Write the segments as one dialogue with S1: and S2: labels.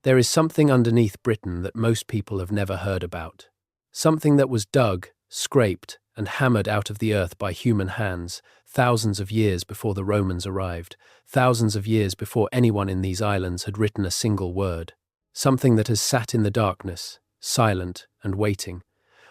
S1: There is something underneath Britain that most people have never heard about. Something that was dug, scraped, and hammered out of the earth by human hands thousands of years before the Romans arrived, thousands of years before anyone in these islands had written a single word. Something that has sat in the darkness, silent and waiting,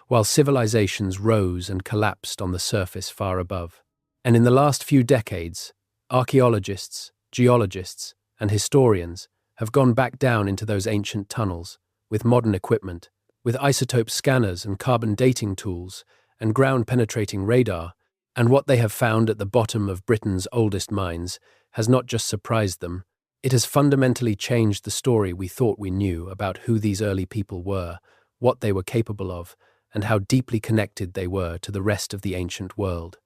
S1: while civilizations rose and collapsed on the surface far above. And in the last few decades, archaeologists, geologists, and historians have gone back down into those ancient tunnels with modern equipment, with isotope scanners and carbon dating tools and ground-penetrating radar, and what they have found at the bottom of Britain's oldest mines has not just surprised them, it has fundamentally changed the story we thought we knew about who these early people were, what they were capable of, and how deeply connected they were to the rest of the ancient world.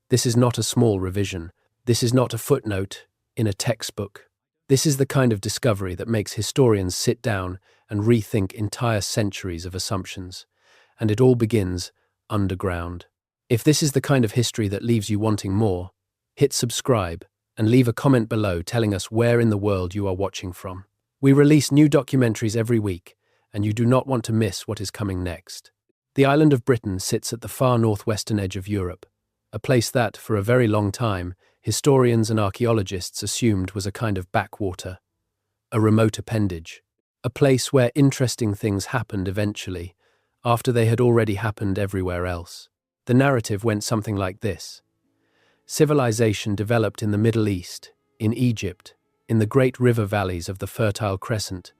S1: This is not a small revision. This is not a footnote in a textbook. This is the kind of discovery that makes historians sit down and rethink entire centuries of assumptions. And it all begins underground. If this is the kind of history that leaves you wanting more, hit subscribe and leave a comment below telling us where in the world you are watching from. We release new documentaries every week, and you do not want to miss what is coming next. The island of Britain sits at the far northwestern edge of Europe, a place that, for a very long time, historians and archaeologists assumed was a kind of backwater, a remote appendage, a place where interesting things happened eventually, after they had already happened everywhere else. The narrative went something like this. Civilization developed in the Middle East, in Egypt, in the great river valleys of the Fertile Crescent,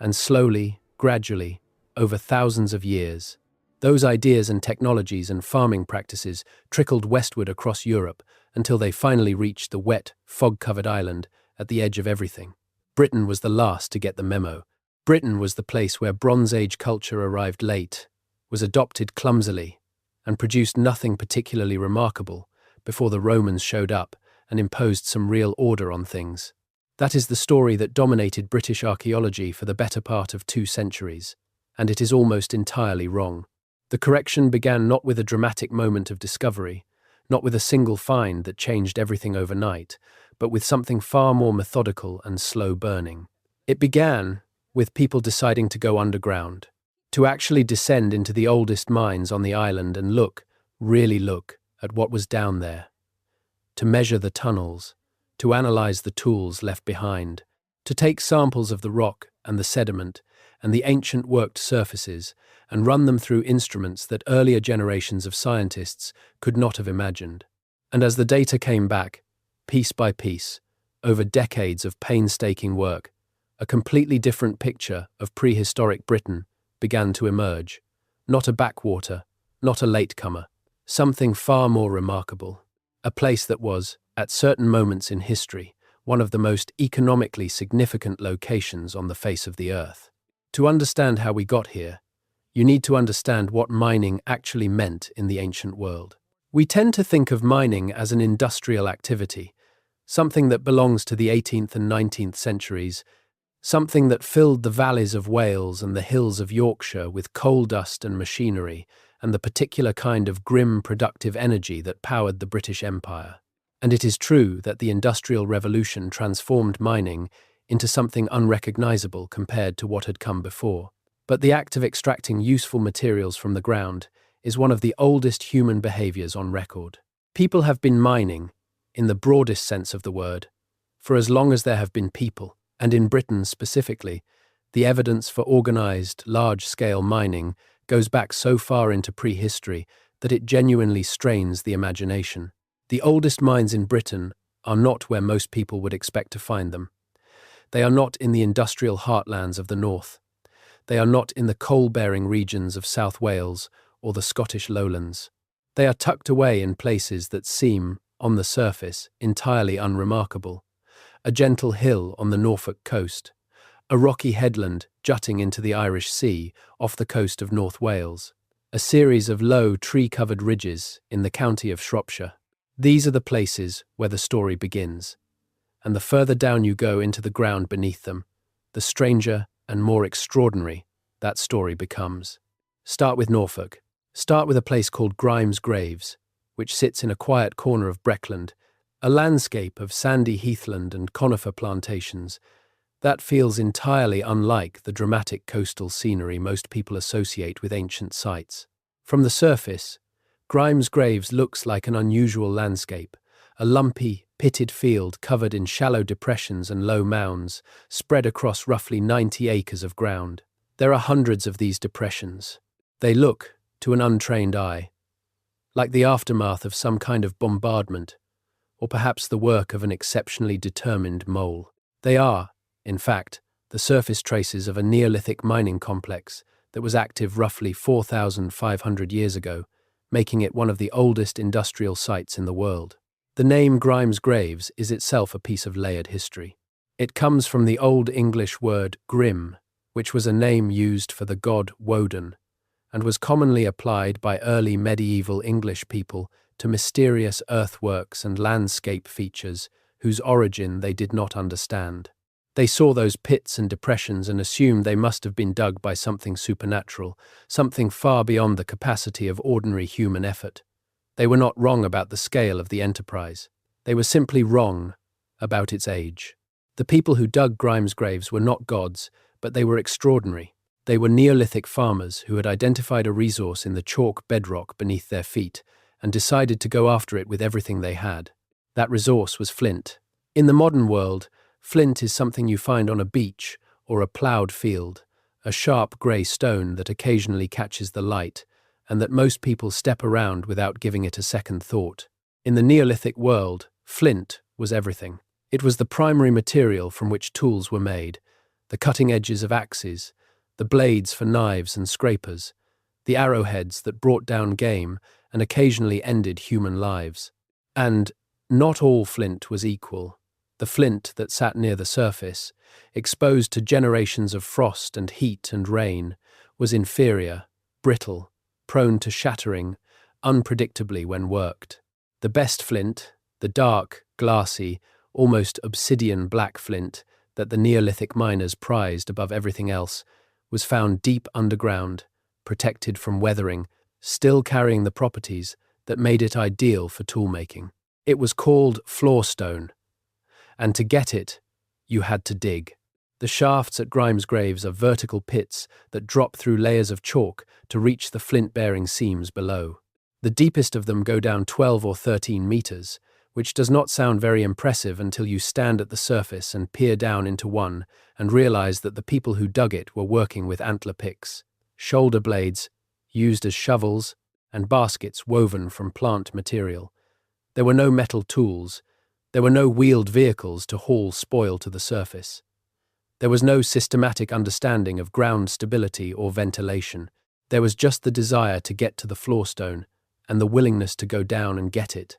S1: and slowly, gradually, over thousands of years, those ideas and technologies and farming practices trickled westward across Europe until they finally reached the wet, fog-covered island at the edge of everything. Britain was the last to get the memo. Britain was the place where Bronze Age culture arrived late, was adopted clumsily, and produced nothing particularly remarkable before the Romans showed up and imposed some real order on things. That is the story that dominated British archaeology for the better part of 2 centuries, and it is almost entirely wrong. The correction began not with a dramatic moment of discovery, not with a single find that changed everything overnight, but with something far more methodical and slow-burning. It began with people deciding to go underground, to actually descend into the oldest mines on the island and look, really look, at what was down there, to measure the tunnels, to analyze the tools left behind, to take samples of the rock and the sediment and the ancient worked surfaces and run them through instruments that earlier generations of scientists could not have imagined. And as the data came back, piece by piece, over decades of painstaking work, a completely different picture of prehistoric Britain began to emerge. Not a backwater, not a latecomer, something far more remarkable. A place that was, at certain moments in history, one of the most economically significant locations on the face of the earth. To understand how we got here, you need to understand what mining actually meant in the ancient world. We tend to think of mining as an industrial activity, something that belongs to the 18th and 19th centuries, something that filled the valleys of Wales and the hills of Yorkshire with coal dust and machinery and the particular kind of grim productive energy that powered the British Empire. And it is true that the Industrial Revolution transformed mining into something unrecognizable compared to what had come before. But the act of extracting useful materials from the ground is one of the oldest human behaviors on record. People have been mining, in the broadest sense of the word, for as long as there have been people, and in Britain specifically, the evidence for organized, large-scale mining goes back so far into prehistory that it genuinely strains the imagination. The oldest mines in Britain are not where most people would expect to find them. They are not in the industrial heartlands of the north. They are not in the coal-bearing regions of South Wales or the Scottish lowlands. They are tucked away in places that seem, on the surface, entirely unremarkable. A gentle hill on the Norfolk coast, a rocky headland jutting into the Irish Sea off the coast of North Wales, a series of low tree-covered ridges in the county of Shropshire. These are the places where the story begins, and the further down you go into the ground beneath them, the stranger and more extraordinary that story becomes. Start with Norfolk. Start with a place called Grimes Graves, which sits in a quiet corner of Breckland, a landscape of sandy heathland and conifer plantations, That feels entirely unlike the dramatic coastal scenery most people associate with ancient sites. From the surface, Grimes Graves looks like an unusual landscape, a lumpy, pitted field covered in shallow depressions and low mounds, spread across roughly 90 acres of ground. There are hundreds of these depressions. They look, to an untrained eye, like the aftermath of some kind of bombardment, or perhaps the work of an exceptionally determined mole. They are, in fact, the surface traces of a Neolithic mining complex that was active roughly 4,500 years ago, making it one of the oldest industrial sites in the world. The name Grimes Graves is itself a piece of layered history. It comes from the Old English word grim, which was a name used for the god Woden, and was commonly applied by early medieval English people to mysterious earthworks and landscape features whose origin they did not understand. They saw those pits and depressions and assumed they must have been dug by something supernatural, something far beyond the capacity of ordinary human effort. They were not wrong about the scale of the enterprise. They were simply wrong about its age. The people who dug Grimes Graves were not gods, but they were extraordinary. They were Neolithic farmers who had identified a resource in the chalk bedrock beneath their feet and decided to go after it with everything they had. That resource was flint. In the modern world, flint is something you find on a beach or a ploughed field, a sharp grey stone that occasionally catches the light and that most people step around without giving it a second thought. In the Neolithic world, flint was everything. It was the primary material from which tools were made, the cutting edges of axes, the blades for knives and scrapers, the arrowheads that brought down game and occasionally ended human lives. And not all flint was equal. The flint that sat near the surface, exposed to generations of frost and heat and rain, was inferior, brittle, prone to shattering, unpredictably when worked. The best flint, the dark, glassy, almost obsidian black flint that the Neolithic miners prized above everything else, was found deep underground, protected from weathering, still carrying the properties that made it ideal for toolmaking. It was called floorstone, and to get it, you had to dig. The shafts at Grimes Graves are vertical pits that drop through layers of chalk to reach the flint-bearing seams below. The deepest of them go down 12 or 13 meters, which does not sound very impressive until you stand at the surface and peer down into one and realize that the people who dug it were working with antler picks, shoulder blades used as shovels, and baskets woven from plant material. There were no metal tools. There were no wheeled vehicles to haul spoil to the surface. There was no systematic understanding of ground stability or ventilation. There was just the desire to get to the floorstone and the willingness to go down and get it,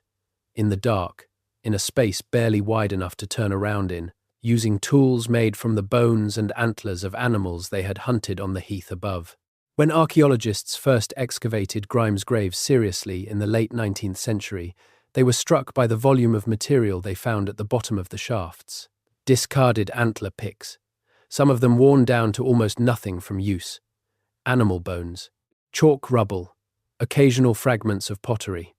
S1: in the dark, in a space barely wide enough to turn around in, using tools made from the bones and antlers of animals they had hunted on the heath above. When archaeologists first excavated Grimes Graves seriously in the late 19th century, they were struck by the volume of material they found at the bottom of the shafts. Discarded antler picks, some of them worn down to almost nothing from use, animal bones, chalk rubble, occasional fragments of pottery.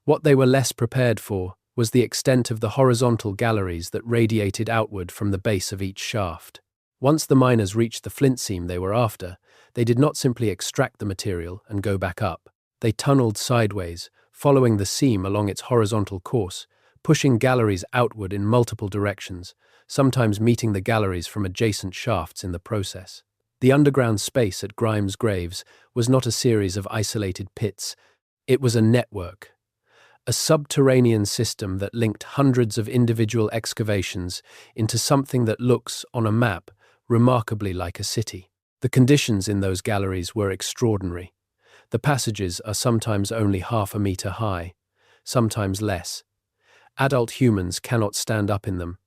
S1: What they were less prepared for was the extent of the horizontal galleries that radiated outward from the base of each shaft. Once the miners reached the flint seam they were after, they did not simply extract the material and go back up. They tunneled sideways, following the seam along its horizontal course, pushing galleries outward in multiple directions, sometimes meeting the galleries from adjacent shafts in the process. The underground space at Grimes Graves was not a series of isolated pits, it was a network, a subterranean system that linked hundreds of individual excavations into something that looks, on a map, remarkably like a city. The conditions in those galleries were extraordinary. The passages are sometimes only half a meter high, sometimes less. Adult humans cannot stand up in them.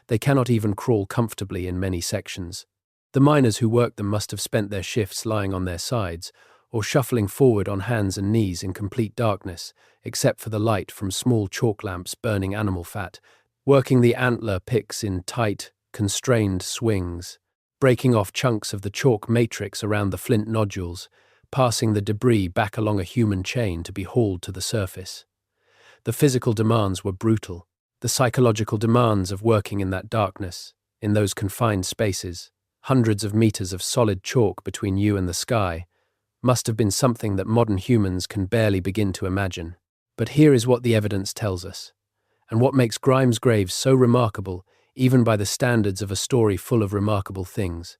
S1: They cannot even crawl comfortably in many sections. The miners who worked them must have spent their shifts lying on their sides, or shuffling forward on hands and knees in complete darkness, except for the light from small chalk lamps burning animal fat, working the antler picks in tight, constrained swings, breaking off chunks of the chalk matrix around the flint nodules, passing the debris back along a human chain to be hauled to the surface. The physical demands were brutal, the psychological demands of working in that darkness, in those confined spaces, hundreds of meters of solid chalk between you and the sky, must have been something that modern humans can barely begin to imagine. But here is what the evidence tells us, and what makes Grimes' graves so remarkable, even by the standards of a story full of remarkable things.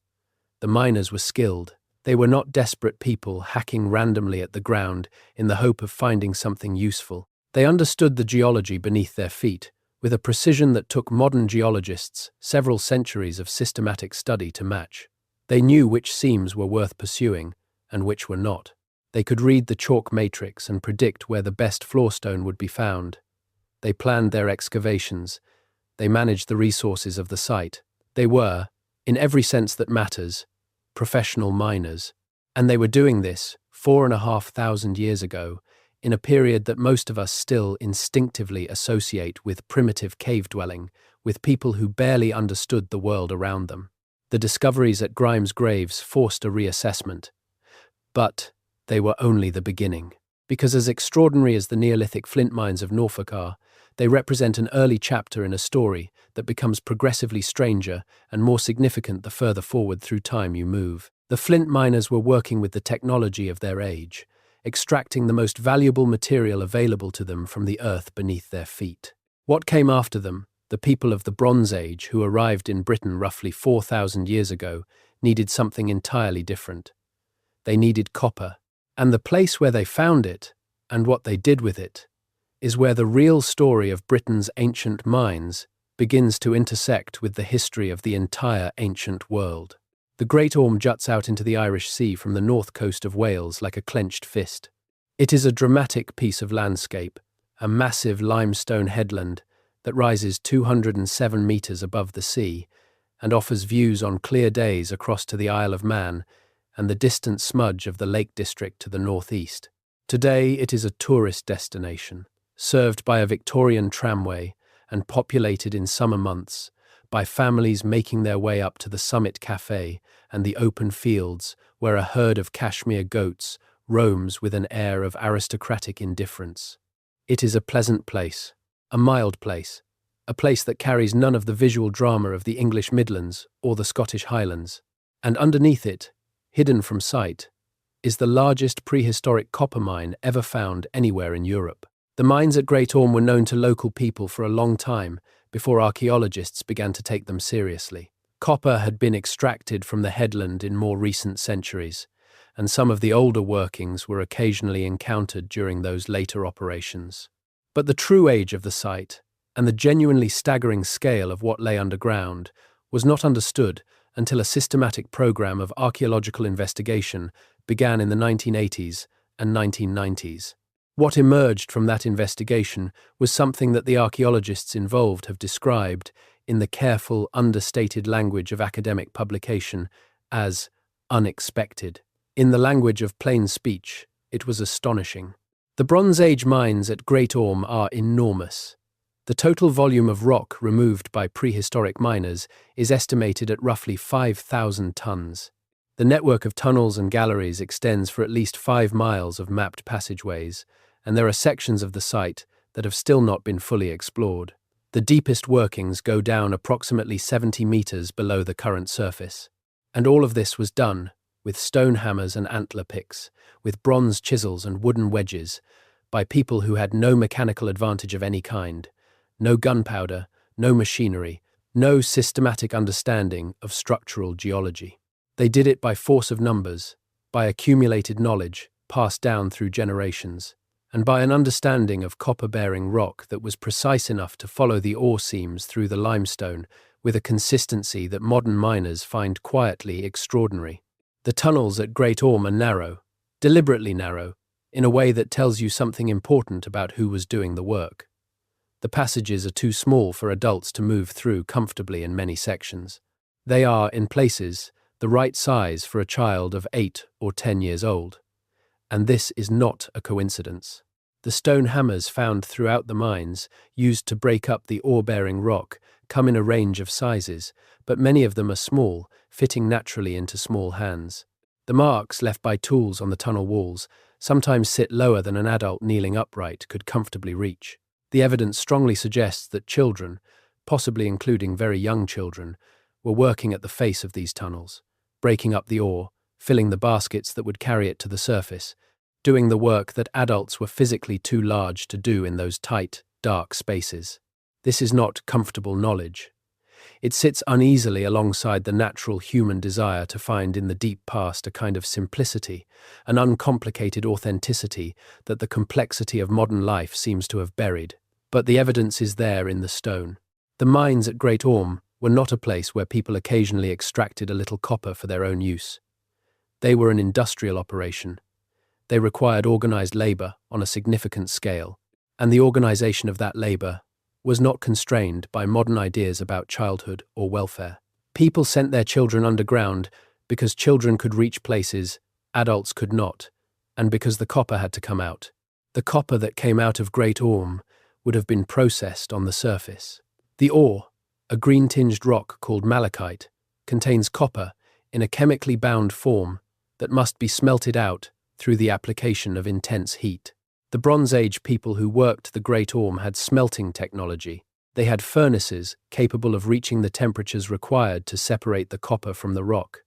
S1: The miners were skilled. They were not desperate people hacking randomly at the ground in the hope of finding something useful. They understood the geology beneath their feet, with a precision that took modern geologists several centuries of systematic study to match. They knew which seams were worth pursuing and which were not. They could read the chalk matrix and predict where the best floorstone would be found. They planned their excavations. They managed the resources of the site. They were, in every sense that matters, professional miners. And they were doing this 4,500 years ago, in a period that most of us still instinctively associate with primitive cave dwelling, with people who barely understood the world around them. The discoveries at Grimes' graves forced a reassessment. But they were only the beginning. Because as extraordinary as the Neolithic flint mines of Norfolk are, they represent an early chapter in a story that becomes progressively stranger and more significant the further forward through time you move. The flint miners were working with the technology of their age, extracting the most valuable material available to them from the earth beneath their feet. What came after them, the people of the Bronze Age who arrived in Britain roughly 4,000 years ago, needed something entirely different. They needed copper, and the place where they found it, and what they did with it, is where the real story of Britain's ancient mines begins to intersect with the history of the entire ancient world. The Great Orme juts out into the Irish Sea from the north coast of Wales like a clenched fist. It is a dramatic piece of landscape, a massive limestone headland that rises 207 meters above the sea and offers views on clear days across to the Isle of Man and the distant smudge of the Lake District to the northeast. Today it is a tourist destination, served by a Victorian tramway and populated in summer months by families making their way up to the Summit Cafe and the open fields where a herd of cashmere goats roams with an air of aristocratic indifference. It is a pleasant place, a mild place, a place that carries none of the visual drama of the English Midlands or the Scottish Highlands. And underneath it, hidden from sight, is the largest prehistoric copper mine ever found anywhere in Europe. The mines at Great Orme were known to local people for a long time before archaeologists began to take them seriously. Copper had been extracted from the headland in more recent centuries, and some of the older workings were occasionally encountered during those later operations. But the true age of the site, and the genuinely staggering scale of what lay underground, was not understood until a systematic program of archaeological investigation began in the 1980s and 1990s. What emerged from that investigation was something that the archaeologists involved have described, in the careful, understated language of academic publication, as unexpected. In the language of plain speech, it was astonishing. The Bronze Age mines at Great Orme are enormous. The total volume of rock removed by prehistoric miners is estimated at roughly 5,000 tons. The network of tunnels and galleries extends for at least 5 miles of mapped passageways, and there are sections of the site that have still not been fully explored. The deepest workings go down approximately 70 meters below the current surface. And all of this was done with stone hammers and antler picks, with bronze chisels and wooden wedges, by people who had no mechanical advantage of any kind. No gunpowder, no machinery, no systematic understanding of structural geology. They did it by force of numbers, by accumulated knowledge passed down through generations, and by an understanding of copper-bearing rock that was precise enough to follow the ore seams through the limestone with a consistency that modern miners find quietly extraordinary. The tunnels at Great Orme are narrow, deliberately narrow, in a way that tells you something important about who was doing the work. The passages are too small for adults to move through comfortably in many sections. They are, in places, the right size for a child of 8 or 10 years old. And this is not a coincidence. The stone hammers found throughout the mines, used to break up the ore-bearing rock, come in a range of sizes, but many of them are small, fitting naturally into small hands. The marks left by tools on the tunnel walls sometimes sit lower than an adult kneeling upright could comfortably reach. The evidence strongly suggests that children, possibly including very young children, were working at the face of these tunnels, breaking up the ore, filling the baskets that would carry it to the surface, doing the work that adults were physically too large to do in those tight, dark spaces. This is not comfortable knowledge. It sits uneasily alongside the natural human desire to find in the deep past a kind of simplicity, an uncomplicated authenticity that the complexity of modern life seems to have buried. But the evidence is there in the stone. The mines at Great Orme were not a place where people occasionally extracted a little copper for their own use. They were an industrial operation. They required organized labor on a significant scale, and the organization of that labor was not constrained by modern ideas about childhood or welfare. People sent their children underground because children could reach places adults could not, and because the copper had to come out. The copper that came out of Great Orme would have been processed on the surface. The ore, a green-tinged rock called malachite, contains copper in a chemically bound form that must be smelted out through the application of intense heat. The Bronze Age people who worked the Great Orme had smelting technology. They had furnaces capable of reaching the temperatures required to separate the copper from the rock,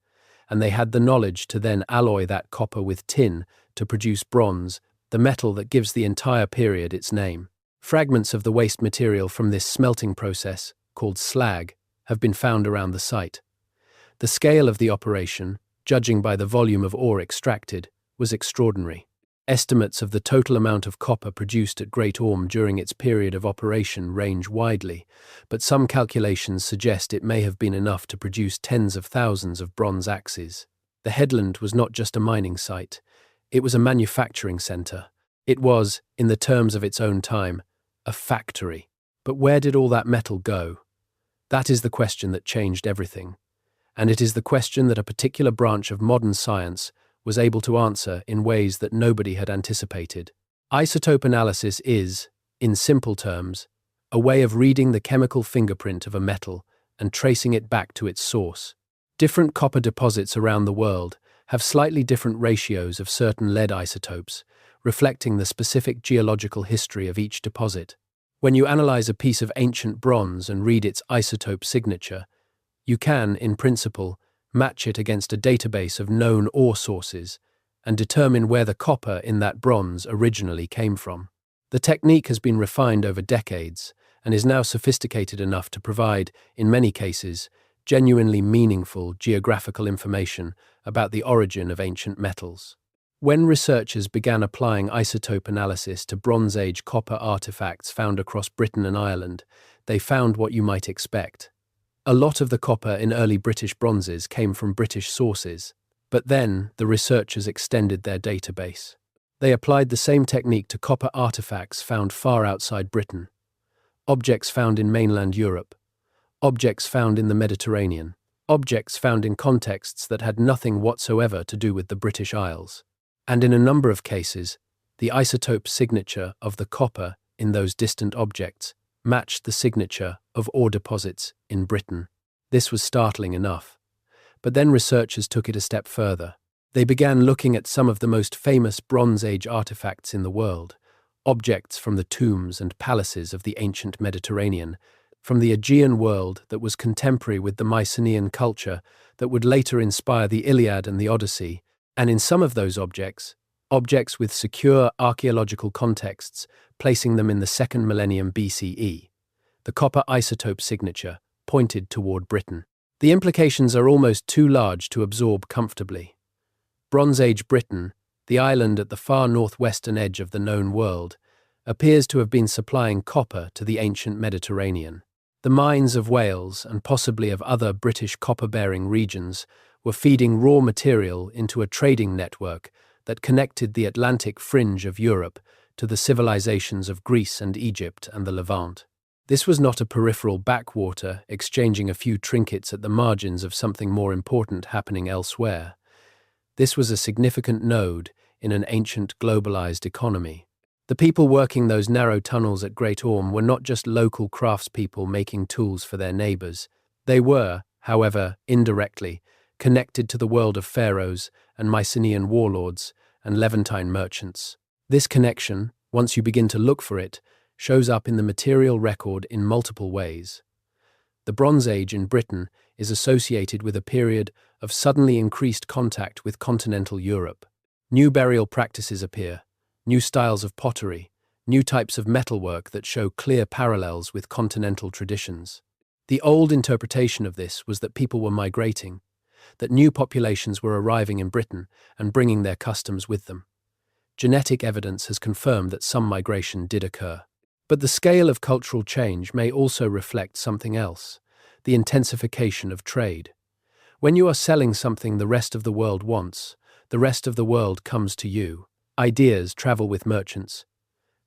S1: and they had the knowledge to then alloy that copper with tin to produce bronze, the metal that gives the entire period its name. Fragments of the waste material from this smelting process, called slag, have been found around the site. The scale of the operation, judging by the volume of ore extracted, was extraordinary. Estimates of the total amount of copper produced at Great Orme during its period of operation range widely, but some calculations suggest it may have been enough to produce tens of thousands of bronze axes. The headland was not just a mining site, it was a manufacturing centre. It was, in the terms of its own time, a factory. But where did all that metal go? That is the question that changed everything. And it is the question that a particular branch of modern science was able to answer in ways that nobody had anticipated. Isotope analysis is, in simple terms, a way of reading the chemical fingerprint of a metal and tracing it back to its source. Different copper deposits around the world have slightly different ratios of certain lead isotopes, reflecting the specific geological history of each deposit. When you analyze a piece of ancient bronze and read its isotope signature, you can, in principle, match it against a database of known ore sources and determine where the copper in that bronze originally came from. The technique has been refined over decades and is now sophisticated enough to provide, in many cases, genuinely meaningful geographical information about the origin of ancient metals. When researchers began applying isotope analysis to Bronze Age copper artifacts found across Britain and Ireland, they found what you might expect. A lot of the copper in early British bronzes came from British sources, but then the researchers extended their database. They applied the same technique to copper artifacts found far outside Britain, objects found in mainland Europe, objects found in the Mediterranean, objects found in contexts that had nothing whatsoever to do with the British Isles. And in a number of cases, the isotope signature of the copper in those distant objects matched the signature of ore deposits in Britain. This was startling enough. But then researchers took it a step further. They began looking at some of the most famous Bronze Age artifacts in the world, objects from the tombs and palaces of the ancient Mediterranean, from the Aegean world that was contemporary with the Mycenaean culture that would later inspire the Iliad and the Odyssey, and in some of those objects with secure archaeological contexts, placing them in the 2nd millennium BCE. The copper isotope signature pointed toward Britain. The implications are almost too large to absorb comfortably. Bronze Age Britain, the island at the far northwestern edge of the known world, appears to have been supplying copper to the ancient Mediterranean. The mines of Wales and possibly of other British copper-bearing regions were feeding raw material into a trading network that connected the Atlantic fringe of Europe to the civilizations of Greece and Egypt and the Levant. This was not a peripheral backwater exchanging a few trinkets at the margins of something more important happening elsewhere. This was a significant node in an ancient globalized economy. The people working those narrow tunnels at Great Orme were not just local craftspeople making tools for their neighbors. They were, however, indirectly, connected to the world of pharaohs and Mycenaean warlords and Levantine merchants. This connection, once you begin to look for it, shows up in the material record in multiple ways. The Bronze Age in Britain is associated with a period of suddenly increased contact with continental Europe. New burial practices appear, new styles of pottery, new types of metalwork that show clear parallels with continental traditions. The old interpretation of this was that people were migrating, that new populations were arriving in Britain and bringing their customs with them. Genetic evidence has confirmed that some migration did occur. But the scale of cultural change may also reflect something else, the intensification of trade. When you are selling something the rest of the world wants, the rest of the world comes to you. Ideas travel with merchants.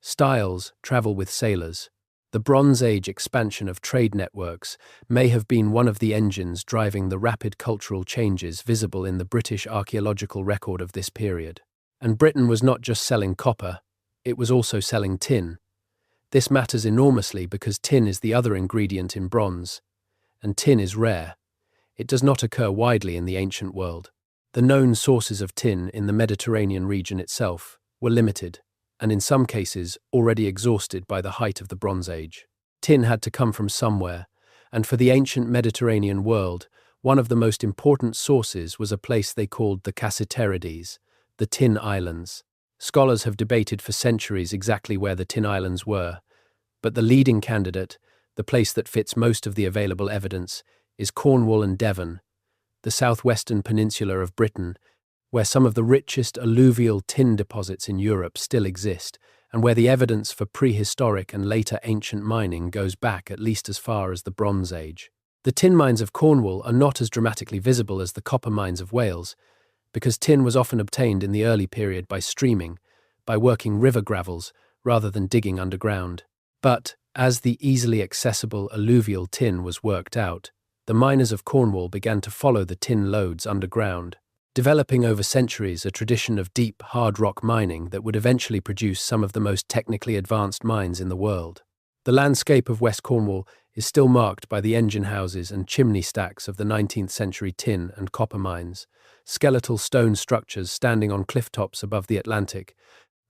S1: Styles travel with sailors. The Bronze Age expansion of trade networks may have been one of the engines driving the rapid cultural changes visible in the British archaeological record of this period. And Britain was not just selling copper, it was also selling tin. This matters enormously because tin is the other ingredient in bronze, and tin is rare. It does not occur widely in the ancient world. The known sources of tin in the Mediterranean region itself were limited, and in some cases already exhausted by the height of the Bronze Age. Tin had to come from somewhere, and for the ancient Mediterranean world, one of the most important sources was a place they called the Cassiterides, the Tin Islands. Scholars have debated for centuries exactly where the Tin Islands were, but the leading candidate, the place that fits most of the available evidence, is Cornwall and Devon, the southwestern peninsula of Britain, where some of the richest alluvial tin deposits in Europe still exist, and where the evidence for prehistoric and later ancient mining goes back at least as far as the Bronze Age. The tin mines of Cornwall are not as dramatically visible as the copper mines of Wales, because tin was often obtained in the early period by streaming, by working river gravels rather than digging underground. But, as the easily accessible alluvial tin was worked out, the miners of Cornwall began to follow the tin lodes underground, developing over centuries a tradition of deep, hard rock mining that would eventually produce some of the most technically advanced mines in the world. The landscape of West Cornwall is still marked by the engine houses and chimney stacks of the 19th century tin and copper mines, skeletal stone structures standing on cliff tops above the Atlantic,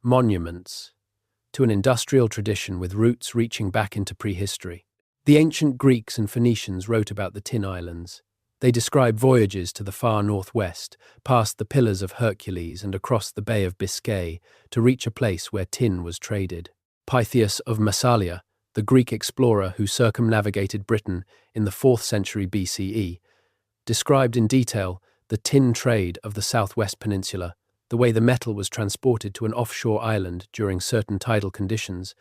S1: monuments to an industrial tradition with roots reaching back into prehistory. The ancient Greeks and Phoenicians wrote about the Tin Islands. They describe voyages to the far northwest, past the Pillars of Hercules and across the Bay of Biscay to reach a place where tin was traded. Pytheas of Massalia, the Greek explorer who circumnavigated Britain in the 4th century BCE, described in detail the tin trade of the southwest peninsula, the way the metal was transported to an offshore island during certain tidal conditions,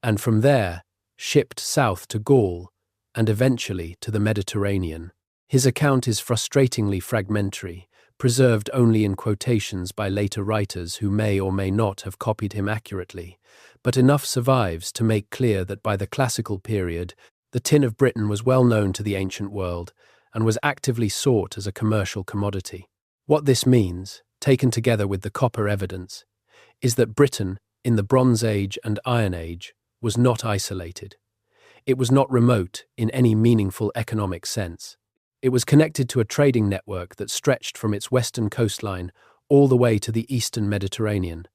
S1: and from there, shipped south to Gaul and eventually to the Mediterranean. His account is frustratingly fragmentary, preserved only in quotations by later writers who may or may not have copied him accurately, but enough survives to make clear that by the classical period, the tin of Britain was well known to the ancient world and was actively sought as a commercial commodity. What this means, taken together with the copper evidence, is that Britain, in the Bronze Age and Iron Age, was not isolated. It was not remote in any meaningful economic sense. It was connected to a trading network that stretched from its western coastline all the way to the eastern Mediterranean,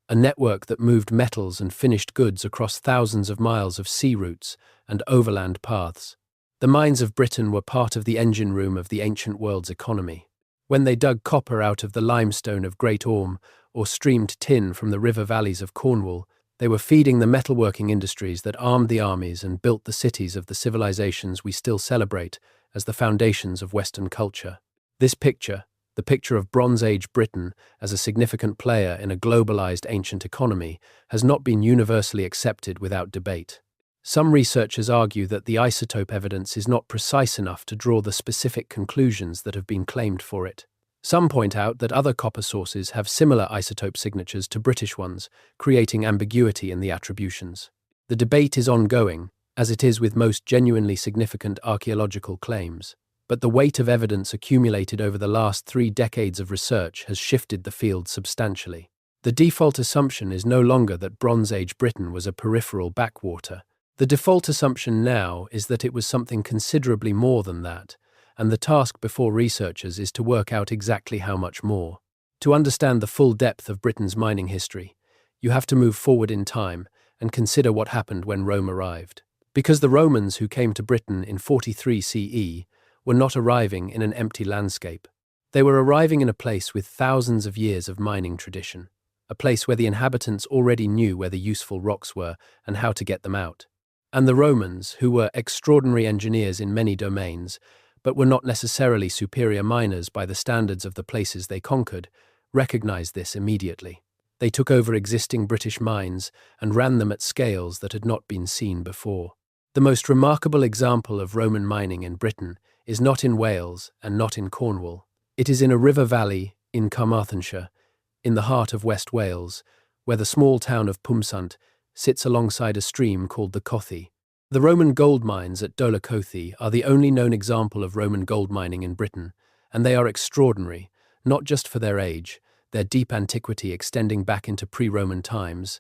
S1: a network that moved metals and finished goods across thousands of miles of sea routes and overland paths. The mines of Britain were part of the engine room of the ancient world's economy. When they dug copper out of the limestone of Great Orme or streamed tin from the river valleys of Cornwall, they were feeding the metalworking industries that armed the armies and built the cities of the civilizations we still celebrate as the foundations of Western culture. This picture, the picture of Bronze Age Britain as a significant player in a globalized ancient economy, has not been universally accepted without debate. Some researchers argue that the isotope evidence is not precise enough to draw the specific conclusions that have been claimed for it. Some point out that other copper sources have similar isotope signatures to British ones, creating ambiguity in the attributions. The debate is ongoing, as it is with most genuinely significant archaeological claims, but the weight of evidence accumulated over the last 3 decades of research has shifted the field substantially. The default assumption is no longer that Bronze Age Britain was a peripheral backwater. The default assumption now is that it was something considerably more than that, and the task before researchers is to work out exactly how much more. To understand the full depth of Britain's mining history, you have to move forward in time and consider what happened when Rome arrived. Because the Romans who came to Britain in 43 CE were not arriving in an empty landscape. They were arriving in a place with thousands of years of mining tradition, a place where the inhabitants already knew where the useful rocks were and how to get them out. And the Romans, who were extraordinary engineers in many domains, but were not necessarily superior miners by the standards of the places they conquered, recognized this immediately. They took over existing British mines and ran them at scales that had not been seen before. The most remarkable example of Roman mining in Britain is not in Wales and not in Cornwall. It is in a river valley in Carmarthenshire, in the heart of West Wales, where the small town of Pumsant sits alongside a stream called the Cothi. The Roman gold mines at Cothi are the only known example of Roman gold mining in Britain, and they are extraordinary, not just for their age, their deep antiquity extending back into pre-Roman times,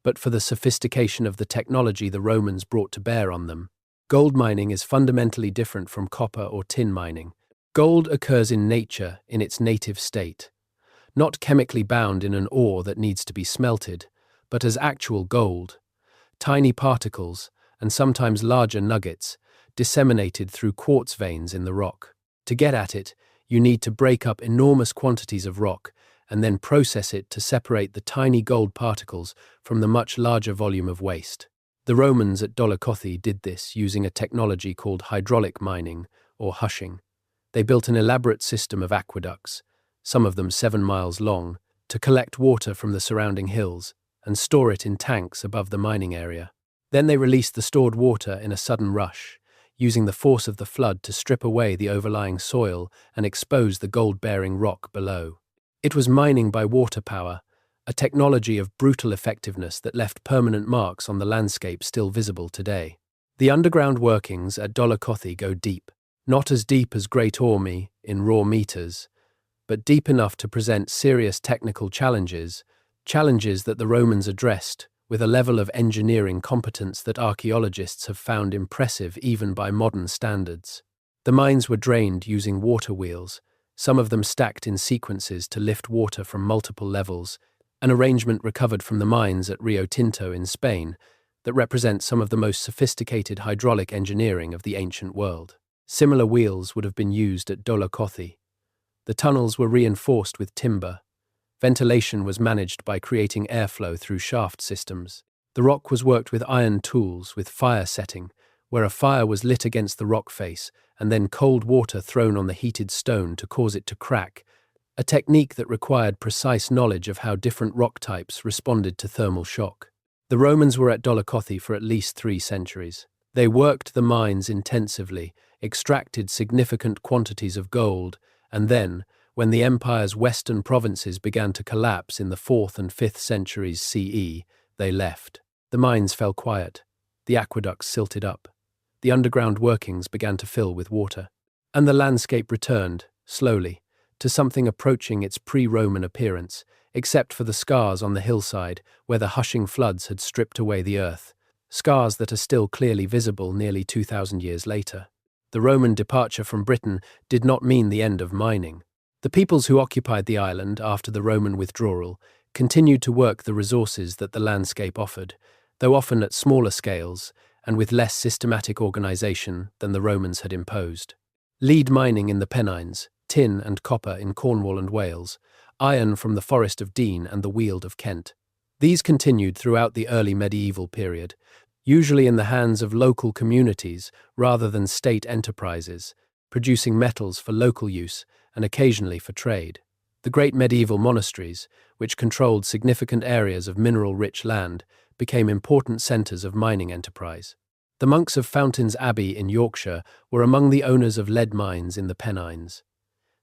S1: but for the sophistication of the technology the Romans brought to bear on them. Gold mining is fundamentally different from copper or tin mining. Gold occurs in nature in its native state, not chemically bound in an ore that needs to be smelted, but as actual gold, tiny particles, and sometimes larger nuggets, disseminated through quartz veins in the rock. To get at it, you need to break up enormous quantities of rock and then process it to separate the tiny gold particles from the much larger volume of waste. The Romans at Cothi did this using a technology called hydraulic mining, or hushing. They built an elaborate system of aqueducts, some of them 7 miles long, to collect water from the surrounding hills and store it in tanks above the mining area. Then they released the stored water in a sudden rush, using the force of the flood to strip away the overlying soil and expose the gold-bearing rock below. It was mining by water power, a technology of brutal effectiveness that left permanent marks on the landscape still visible today. The underground workings at Cothi go deep, not as deep as Great Orme in raw meters, but deep enough to present serious technical challenges that the Romans addressed with a level of engineering competence that archaeologists have found impressive even by modern standards. The mines were drained using water wheels, some of them stacked in sequences to lift water from multiple levels, an arrangement recovered from the mines at Rio Tinto in Spain that represents some of the most sophisticated hydraulic engineering of the ancient world. Similar wheels would have been used at Cothi. The tunnels were reinforced with timber. Ventilation was managed by creating airflow through shaft systems. The rock was worked with iron tools with fire setting, where a fire was lit against the rock face and then cold water thrown on the heated stone to cause it to crack, a technique that required precise knowledge of how different rock types responded to thermal shock. The Romans were at Cothi for at least 3 centuries. They worked the mines intensively, extracted significant quantities of gold, and then, when the empire's western provinces began to collapse in the 4th and 5th centuries CE, they left. The mines fell quiet. The aqueducts silted up. The underground workings began to fill with water. And the landscape returned, slowly, to something approaching its pre-Roman appearance, except for the scars on the hillside where the hushing floods had stripped away the earth, scars that are still clearly visible nearly 2,000 years later. The Roman departure from Britain did not mean the end of mining. The peoples who occupied the island after the Roman withdrawal continued to work the resources that the landscape offered, though often at smaller scales and with less systematic organization than the Romans had imposed. Lead mining in the Pennines, tin and copper in Cornwall and Wales, iron from the Forest of Dean and the Weald of Kent. These continued throughout the early medieval period, usually in the hands of local communities rather than state enterprises, producing metals for local use and occasionally for trade. The great medieval monasteries, which controlled significant areas of mineral-rich land, became important centres of mining enterprise. The monks of Fountains Abbey in Yorkshire were among the owners of lead mines in the Pennines.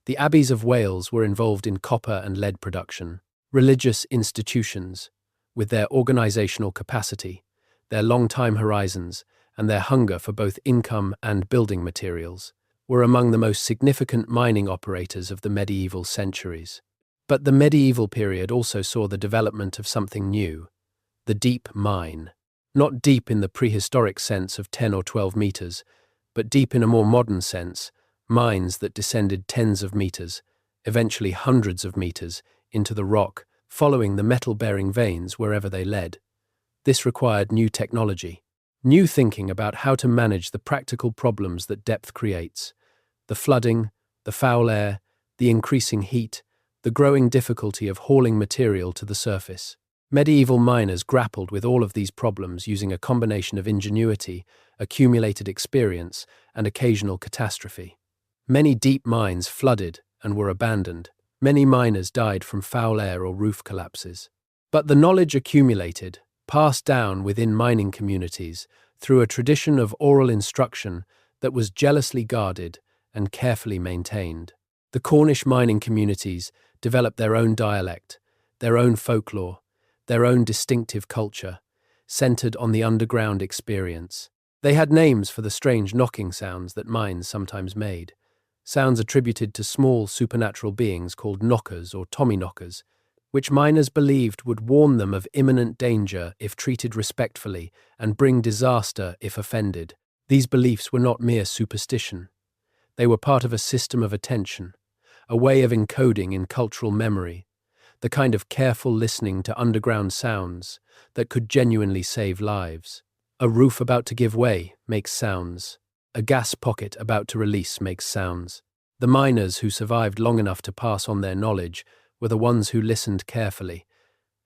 S1: The abbeys of Wales were involved in copper and lead production. Religious institutions, with their organisational capacity, their long time horizons, and their hunger for both income and building materials, were among the most significant mining operators of the medieval centuries. But the medieval period also saw the development of something new, the deep mine. Not deep in the prehistoric sense of 10 or 12 meters, but deep in a more modern sense, mines that descended tens of meters, eventually hundreds of meters, into the rock, following the metal-bearing veins wherever they led. This required new technology. New thinking about how to manage the practical problems that depth creates: the flooding, the foul air, the increasing heat, the growing difficulty of hauling material to the surface. Medieval miners grappled with all of these problems using a combination of ingenuity, accumulated experience, and occasional catastrophe. Many deep mines flooded and were abandoned. Many miners died from foul air or roof collapses. But the knowledge accumulated, passed down within mining communities through a tradition of oral instruction that was jealously guarded and carefully maintained. The Cornish mining communities developed their own dialect, their own folklore, their own distinctive culture, centered on the underground experience. They had names for the strange knocking sounds that mines sometimes made, sounds attributed to small supernatural beings called knockers or tommyknockers, which miners believed would warn them of imminent danger if treated respectfully and bring disaster if offended. These beliefs were not mere superstition. They were part of a system of attention, a way of encoding in cultural memory, the kind of careful listening to underground sounds that could genuinely save lives. A roof about to give way makes sounds. A gas pocket about to release makes sounds. The miners who survived long enough to pass on their knowledge were the ones who listened carefully,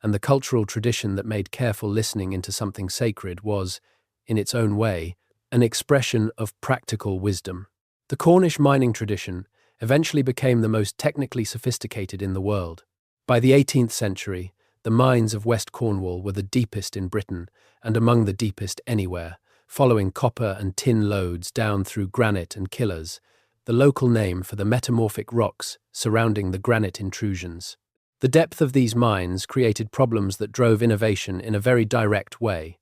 S1: and the cultural tradition that made careful listening into something sacred was, in its own way, an expression of practical wisdom. The Cornish mining tradition eventually became the most technically sophisticated in the world. By the 18th century, the mines of West Cornwall were the deepest in Britain and among the deepest anywhere, following copper and tin lodes down through granite and killers, the local name for the metamorphic rocks surrounding the granite intrusions. The depth of these mines created problems that drove innovation in a very direct way.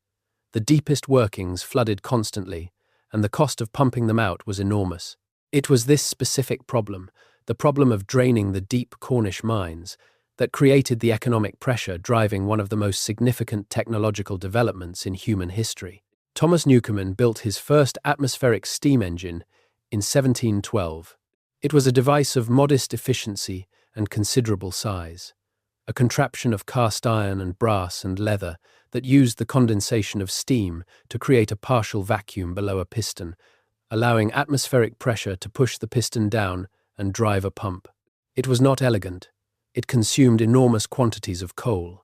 S1: The deepest workings flooded constantly, and the cost of pumping them out was enormous. It was this specific problem, the problem of draining the deep Cornish mines, that created the economic pressure driving one of the most significant technological developments in human history. Thomas Newcomen built his first atmospheric steam engine in 1712. It was a device of modest efficiency and considerable size, a contraption of cast iron and brass and leather that used the condensation of steam to create a partial vacuum below a piston, allowing atmospheric pressure to push the piston down and drive a pump. It was not elegant. It consumed enormous quantities of coal,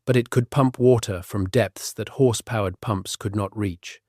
S1: but it could pump water from depths that horse-powered pumps could not reach,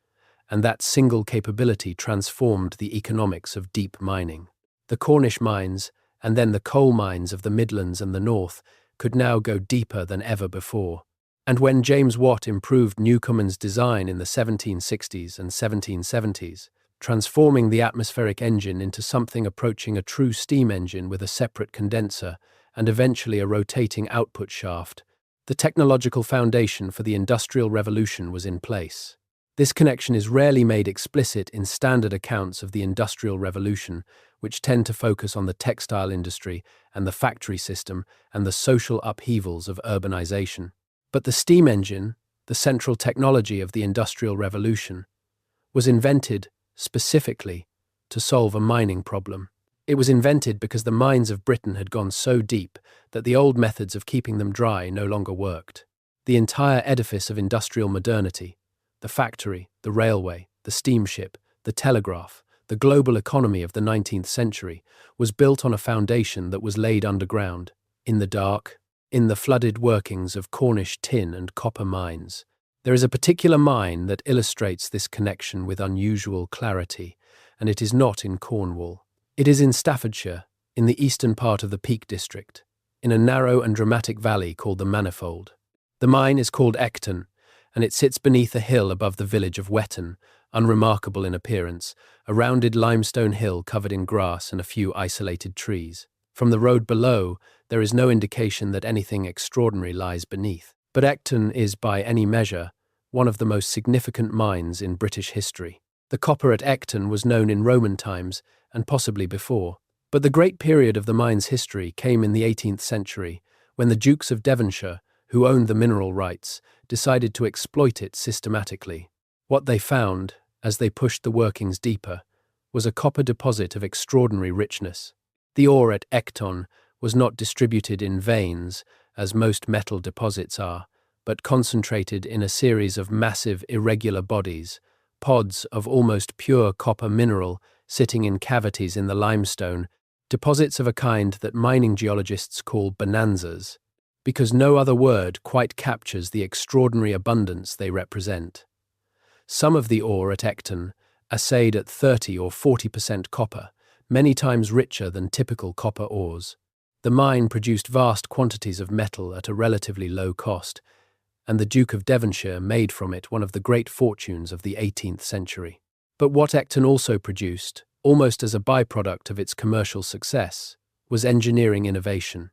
S1: and that single capability transformed the economics of deep mining. The Cornish mines, and then the coal mines of the Midlands and the North, could now go deeper than ever before. And when James Watt improved Newcomen's design in the 1760s and 1770s, transforming the atmospheric engine into something approaching a true steam engine with a separate condenser, and eventually a rotating output shaft, the technological foundation for the Industrial Revolution was in place. This connection is rarely made explicit in standard accounts of the Industrial Revolution, which tend to focus on the textile industry and the factory system and the social upheavals of urbanization. But the steam engine, the central technology of the Industrial Revolution, was invented specifically to solve a mining problem. It was invented because the mines of Britain had gone so deep that the old methods of keeping them dry no longer worked. The entire edifice of industrial modernity, the factory, the railway, the steamship, the telegraph, the global economy of the 19th century, was built on a foundation that was laid underground, in the dark, in the flooded workings of Cornish tin and copper mines. There is a particular mine that illustrates this connection with unusual clarity, and it is not in Cornwall. It is in Staffordshire, in the eastern part of the Peak District, in a narrow and dramatic valley called the Manifold. The mine is called Ecton, and it sits beneath a hill above the village of Wetton, unremarkable in appearance, a rounded limestone hill covered in grass and a few isolated trees. From the road below, there is no indication that anything extraordinary lies beneath. But Ecton is, by any measure, one of the most significant mines in British history. The copper at Ecton was known in Roman times, and possibly before. But the great period of the mine's history came in the 18th century, when the Dukes of Devonshire, who owned the mineral rights, decided to exploit it systematically. What they found, as they pushed the workings deeper, was a copper deposit of extraordinary richness. The ore at Ecton was not distributed in veins, as most metal deposits are, but concentrated in a series of massive irregular bodies, pods of almost pure copper mineral sitting in cavities in the limestone, deposits of a kind that mining geologists call bonanzas, because no other word quite captures the extraordinary abundance they represent. Some of the ore at Ecton, assayed at 30 or 40% copper, many times richer than typical copper ores. The mine produced vast quantities of metal at a relatively low cost, and the Duke of Devonshire made from it one of the great fortunes of the 18th century. But what Ecton also produced, almost as a byproduct of its commercial success, was engineering innovation.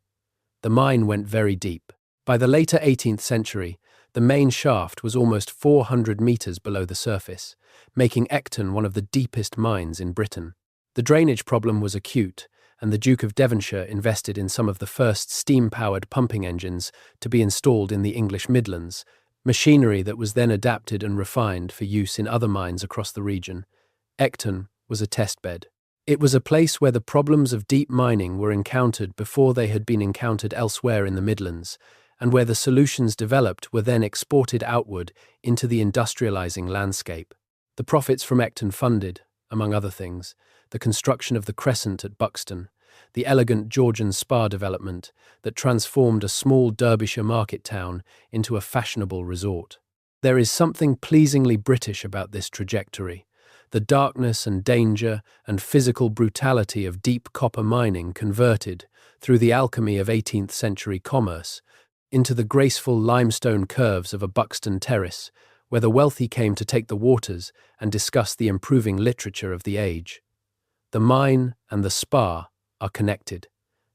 S1: The mine went very deep. By the later 18th century, the main shaft was almost 400 meters below the surface, making Ecton one of the deepest mines in Britain. The drainage problem was acute, and the Duke of Devonshire invested in some of the first steam-powered pumping engines to be installed in the English Midlands, machinery that was then adapted and refined for use in other mines across the region. Ecton was a testbed. It was a place where the problems of deep mining were encountered before they had been encountered elsewhere in the Midlands, and where the solutions developed were then exported outward into the industrializing landscape. The profits from Ecton funded, among other things, the construction of the Crescent at Buxton, the elegant Georgian spa development that transformed a small Derbyshire market town into a fashionable resort. There is something pleasingly British about this trajectory. The darkness and danger and physical brutality of deep copper mining converted, through the alchemy of 18th century commerce, into the graceful limestone curves of a Buxton terrace, where the wealthy came to take the waters and discuss the improving literature of the age. The mine and the spa are connected.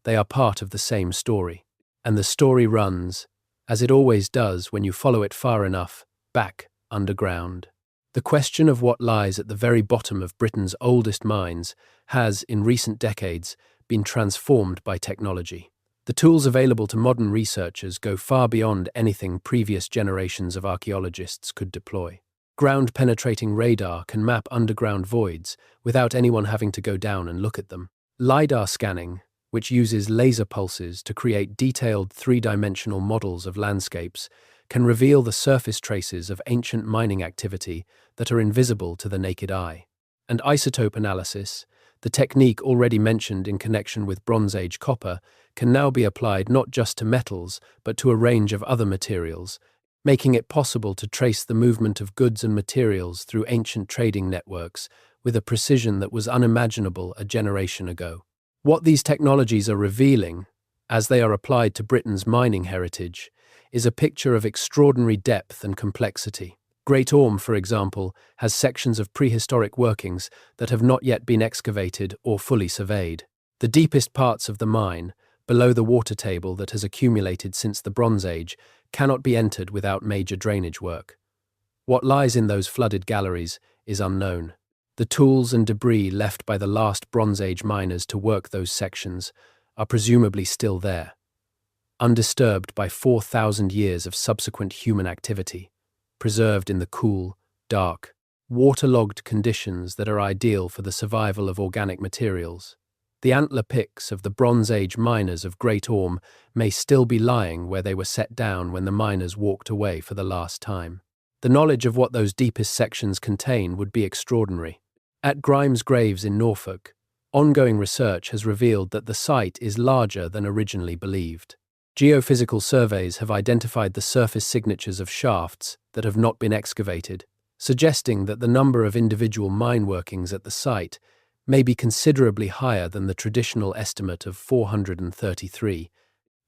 S1: They are part of the same story. And the story runs, as it always does when you follow it far enough, back underground. The question of what lies at the very bottom of Britain's oldest mines has, in recent decades, been transformed by technology. The tools available to modern researchers go far beyond anything previous generations of archaeologists could deploy. Ground-penetrating radar can map underground voids without anyone having to go down and look at them. LiDAR scanning, which uses laser pulses to create detailed three-dimensional models of landscapes, can reveal the surface traces of ancient mining activity that are invisible to the naked eye. And isotope analysis, the technique already mentioned in connection with Bronze Age copper, can now be applied not just to metals but to a range of other materials, making it possible to trace the movement of goods and materials through ancient trading networks with a precision that was unimaginable a generation ago. What these technologies are revealing, as they are applied to Britain's mining heritage, is a picture of extraordinary depth and complexity. Great Orme, for example, has sections of prehistoric workings that have not yet been excavated or fully surveyed. The deepest parts of the mine, below the water table that has accumulated since the Bronze Age, cannot be entered without major drainage work. What lies in those flooded galleries is unknown. The tools and debris left by the last Bronze Age miners to work those sections are presumably still there, undisturbed by 4,000 years of subsequent human activity, preserved in the cool, dark, waterlogged conditions that are ideal for the survival of organic materials. The antler picks of the Bronze Age miners of Great Orme may still be lying where they were set down when the miners walked away for the last time. The knowledge of what those deepest sections contain would be extraordinary. At Grimes Graves in Norfolk, ongoing research has revealed that the site is larger than originally believed. Geophysical surveys have identified the surface signatures of shafts that have not been excavated, suggesting that the number of individual mine workings at the site may be considerably higher than the traditional estimate of 433.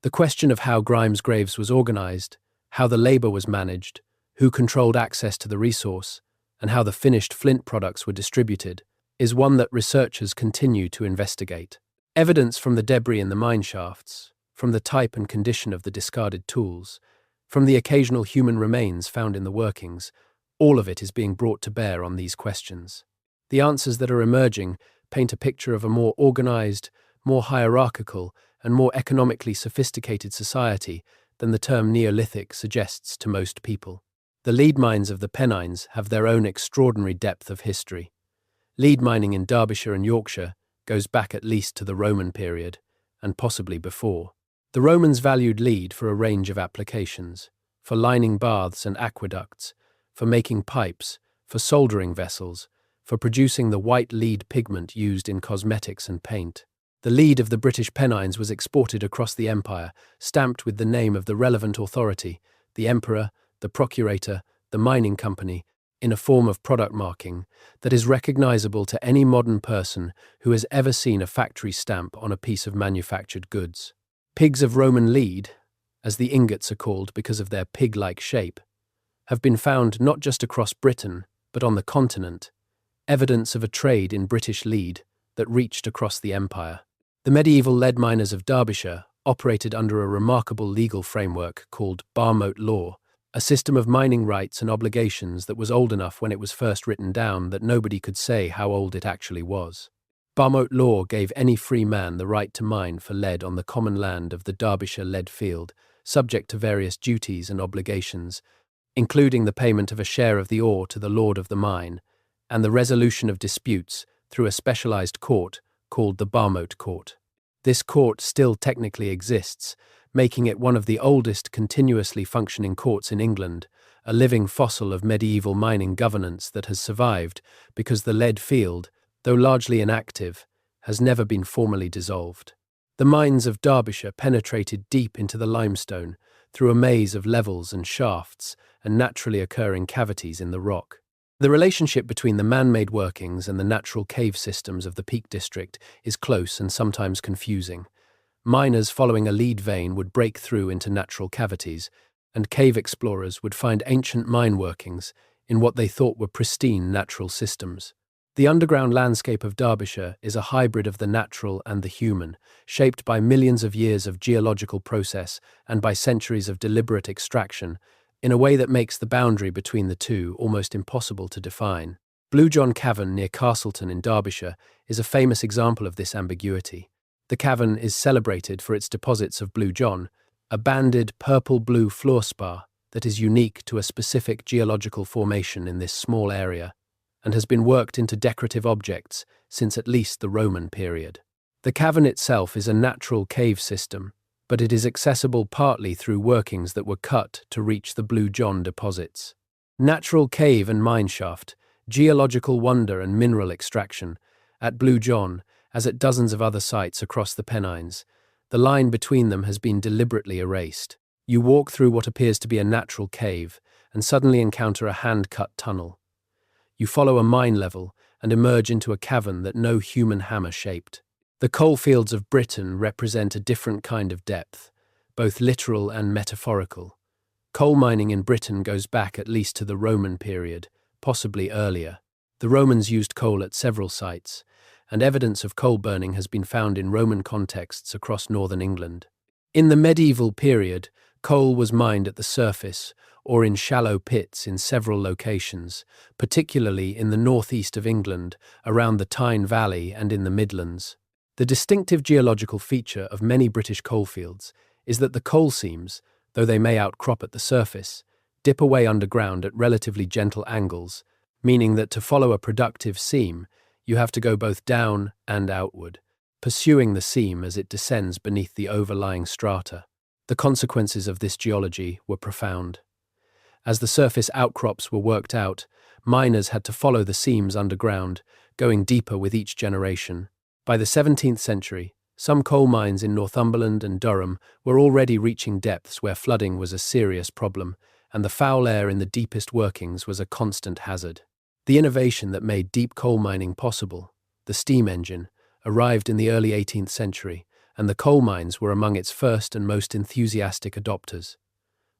S1: The question of how Grimes Graves was organized, how the labor was managed, who controlled access to the resource, and how the finished flint products were distributed, is one that researchers continue to investigate. Evidence from the debris in the mine shafts, from the type and condition of the discarded tools, from the occasional human remains found in the workings, all of it is being brought to bear on these questions. The answers that are emerging paint a picture of a more organized, more hierarchical, and more economically sophisticated society than the term Neolithic suggests to most people. The lead mines of the Pennines have their own extraordinary depth of history. Lead mining in Derbyshire and Yorkshire goes back at least to the Roman period, and possibly before. The Romans valued lead for a range of applications, for lining baths and aqueducts, for making pipes, for soldering vessels, for producing the white lead pigment used in cosmetics and paint. The lead of the British Pennines was exported across the empire, stamped with the name of the relevant authority, the emperor, the procurator, the mining company, in a form of product marking that is recognizable to any modern person who has ever seen a factory stamp on a piece of manufactured goods. Pigs of Roman lead, as the ingots are called because of their pig-like shape, have been found not just across Britain, but on the continent, evidence of a trade in British lead that reached across the empire. The medieval lead miners of Derbyshire operated under a remarkable legal framework called Barmote law, a system of mining rights and obligations that was old enough when it was first written down that nobody could say how old it actually was. Barmote law gave any free man the right to mine for lead on the common land of the Derbyshire lead field, subject to various duties and obligations, including the payment of a share of the ore to the lord of the mine, and the resolution of disputes through a specialized court called the Barmote Court. This court still technically exists, making it one of the oldest continuously functioning courts in England, a living fossil of medieval mining governance that has survived because the lead field, though largely inactive, has never been formally dissolved. The mines of Derbyshire penetrated deep into the limestone through a maze of levels and shafts and naturally occurring cavities in the rock. The relationship between the man-made workings and the natural cave systems of the Peak District is close and sometimes confusing. Miners following a lead vein would break through into natural cavities, and cave explorers would find ancient mine workings in what they thought were pristine natural systems. The underground landscape of Derbyshire is a hybrid of the natural and the human, shaped by millions of years of geological process and by centuries of deliberate extraction, in a way that makes the boundary between the two almost impossible to define. Blue John Cavern near Castleton in Derbyshire is a famous example of this ambiguity. The cavern is celebrated for its deposits of Blue John, a banded purple-blue fluorspar that is unique to a specific geological formation in this small area, and has been worked into decorative objects since at least the Roman period. The cavern itself is a natural cave system, but it is accessible partly through workings that were cut to reach the Blue John deposits. Natural cave and mine shaft, geological wonder and mineral extraction. At Blue John, as at dozens of other sites across the Pennines, the line between them has been deliberately erased. You walk through what appears to be a natural cave and suddenly encounter a hand-cut tunnel. You follow a mine level and emerge into a cavern that no human hammer shaped. The coalfields of Britain represent a different kind of depth, both literal and metaphorical. Coal mining in Britain goes back at least to the Roman period, possibly earlier. The Romans used coal at several sites, and evidence of coal burning has been found in Roman contexts across northern England. In the medieval period, coal was mined at the surface or in shallow pits in several locations, particularly in the northeast of England, around the Tyne Valley and in the Midlands. The distinctive geological feature of many British coalfields is that the coal seams, though they may outcrop at the surface, dip away underground at relatively gentle angles, meaning that to follow a productive seam, you have to go both down and outward, pursuing the seam as it descends beneath the overlying strata. The consequences of this geology were profound. As the surface outcrops were worked out, miners had to follow the seams underground, going deeper with each generation. By the 17th century, some coal mines in Northumberland and Durham were already reaching depths where flooding was a serious problem, and the foul air in the deepest workings was a constant hazard. The innovation that made deep coal mining possible, the steam engine, arrived in the early 18th century, and the coal mines were among its first and most enthusiastic adopters.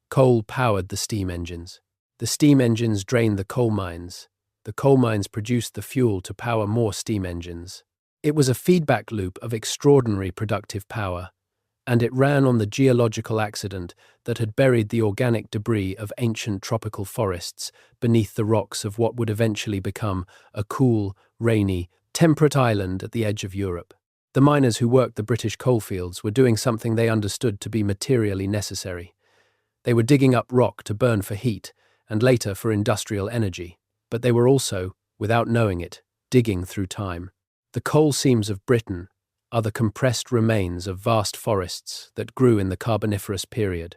S1: Coal powered the steam engines. The steam engines drained the coal mines. The coal mines produced the fuel to power more steam engines. It was a feedback loop of extraordinary productive power, and it ran on the geological accident that had buried the organic debris of ancient tropical forests beneath the rocks of what would eventually become a cool, rainy, temperate island at the edge of Europe. The miners who worked the British coalfields were doing something they understood to be materially necessary. They were digging up rock to burn for heat and later for industrial energy, but they were also, without knowing it, digging through time. The coal seams of Britain are the compressed remains of vast forests that grew in the Carboniferous period.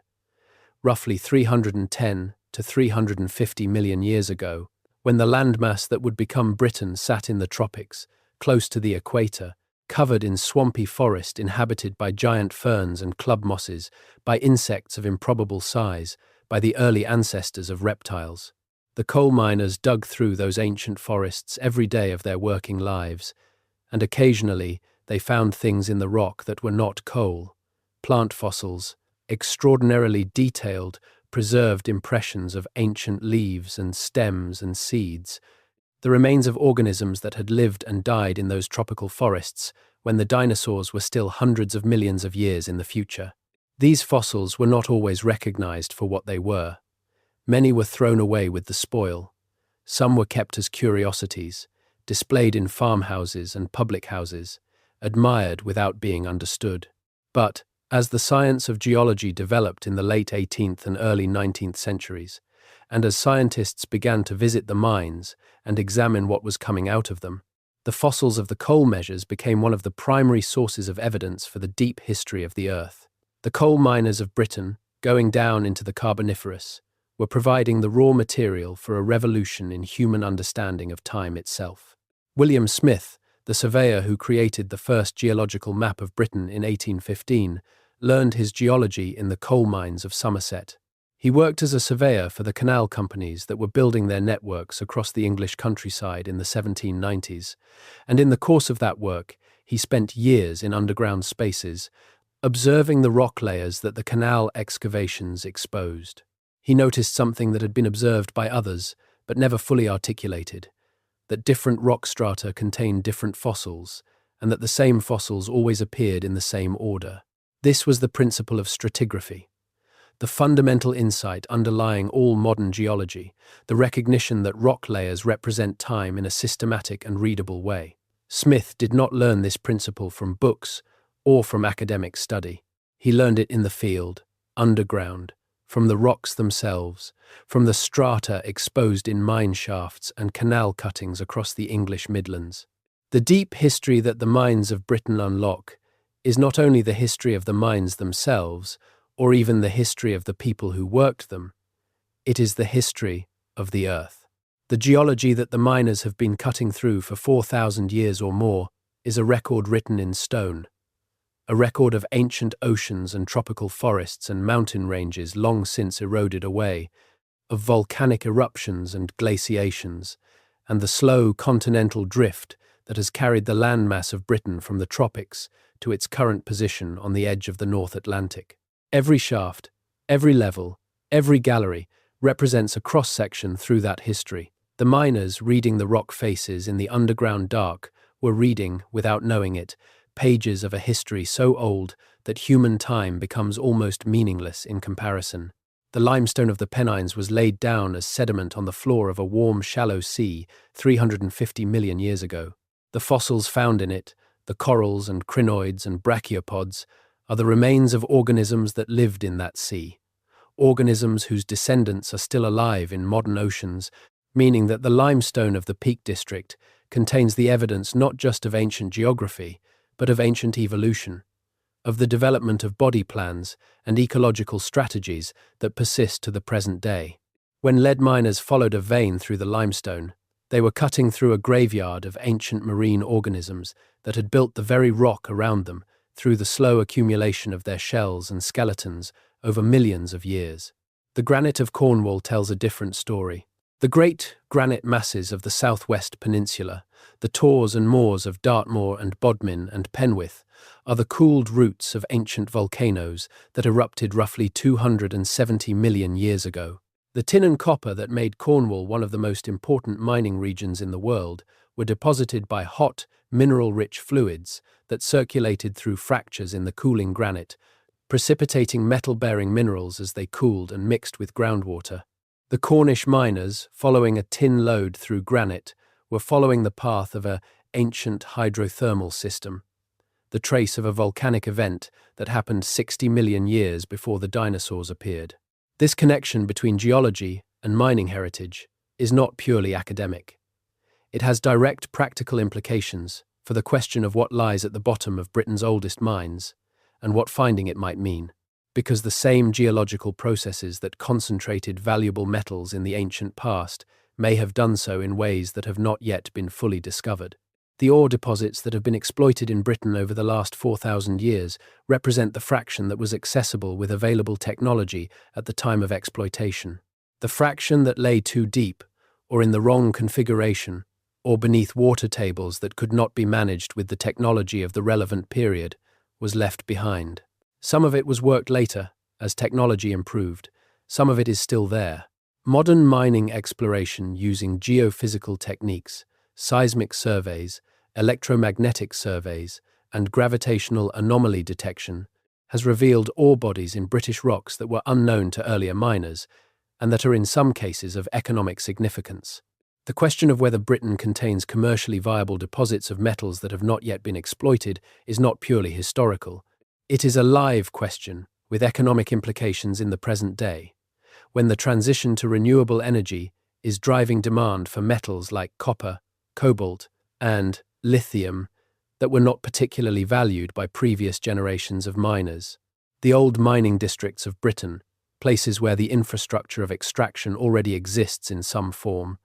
S1: roughly 310 to 350 million years ago, when the landmass that would become Britain sat in the tropics, close to the equator, covered in swampy forest inhabited by giant ferns and club mosses, by insects of improbable size, by the early ancestors of reptiles. The coal miners dug through those ancient forests every day of their working lives, and occasionally they found things in the rock that were not coal, plant fossils, extraordinarily detailed, preserved impressions of ancient leaves and stems and seeds, the remains of organisms that had lived and died in those tropical forests when the dinosaurs were still hundreds of millions of years in the future. These fossils were not always recognized for what they were. Many were thrown away with the spoil. Some were kept as curiosities, displayed in farmhouses and public houses, admired without being understood. But, as the science of geology developed in the late 18th and early 19th centuries, and as scientists began to visit the mines and examine what was coming out of them, the fossils of the coal measures became one of the primary sources of evidence for the deep history of the Earth. The coal miners of Britain, going down into the Carboniferous, were providing the raw material for a revolution in human understanding of time itself. William Smith, the surveyor who created the first geological map of Britain in 1815, learned his geology in the coal mines of Somerset. He worked as a surveyor for the canal companies that were building their networks across the English countryside in the 1790s, and in the course of that work, he spent years in underground spaces, observing the rock layers that the canal excavations exposed. He noticed something that had been observed by others, but never fully articulated, that different rock strata contained different fossils, and that the same fossils always appeared in the same order. This was the principle of stratigraphy, the fundamental insight underlying all modern geology, the recognition that rock layers represent time in a systematic and readable way. Smith did not learn this principle from books or from academic study. He learned it in the field, underground, from the rocks themselves, from the strata exposed in mine shafts and canal cuttings across the English Midlands. The deep history that the mines of Britain unlock is not only the history of the mines themselves, or even the history of the people who worked them, it is the history of the Earth. The geology that the miners have been cutting through for 4,000 years or more is a record written in stone, a record of ancient oceans and tropical forests and mountain ranges long since eroded away, of volcanic eruptions and glaciations, and the slow continental drift that has carried the landmass of Britain from the tropics to its current position on the edge of the North Atlantic. Every shaft, every level, every gallery represents a cross-section through that history. The miners reading the rock faces in the underground dark were reading, without knowing it, pages of a history so old that human time becomes almost meaningless in comparison. The limestone of the Pennines was laid down as sediment on the floor of a warm, shallow sea 350 million years ago. The fossils found in it, the corals and crinoids and brachiopods, are the remains of organisms that lived in that sea, organisms whose descendants are still alive in modern oceans, meaning that the limestone of the Peak District contains the evidence not just of ancient geography, but of ancient evolution, of the development of body plans and ecological strategies that persist to the present day. When lead miners followed a vein through the limestone, they were cutting through a graveyard of ancient marine organisms that had built the very rock around them through the slow accumulation of their shells and skeletons over millions of years. The granite of Cornwall tells a different story. The great granite masses of the southwest peninsula, the tors and moors of Dartmoor and Bodmin and Penwith, are the cooled roots of ancient volcanoes that erupted roughly 270 million years ago. The tin and copper that made Cornwall one of the most important mining regions in the world were deposited by hot, mineral-rich fluids that circulated through fractures in the cooling granite, precipitating metal-bearing minerals as they cooled and mixed with groundwater. The Cornish miners, following a tin lode through granite, were following the path of an ancient hydrothermal system, the trace of a volcanic event that happened 60 million years before the dinosaurs appeared. This connection between geology and mining heritage is not purely academic. It has direct practical implications for the question of what lies at the bottom of Britain's oldest mines and what finding it might mean. because the same geological processes that concentrated valuable metals in the ancient past may have done so in ways that have not yet been fully discovered. The ore deposits that have been exploited in Britain over the last 4,000 years represent the fraction that was accessible with available technology at the time of exploitation. The fraction that lay too deep, or in the wrong configuration, or beneath water tables that could not be managed with the technology of the relevant period, was left behind. Some of it was worked later, as technology improved. Some of it is still there. Modern mining exploration using geophysical techniques, seismic surveys, electromagnetic surveys, and gravitational anomaly detection has revealed ore bodies in British rocks that were unknown to earlier miners, and that are in some cases of economic significance. The question of whether Britain contains commercially viable deposits of metals that have not yet been exploited is not purely historical. It is a live question with economic implications in the present day, when the transition to renewable energy is driving demand for metals like copper, cobalt, and lithium that were not particularly valued by previous generations of miners. The old mining districts of Britain, places where the infrastructure of extraction already exists in some form,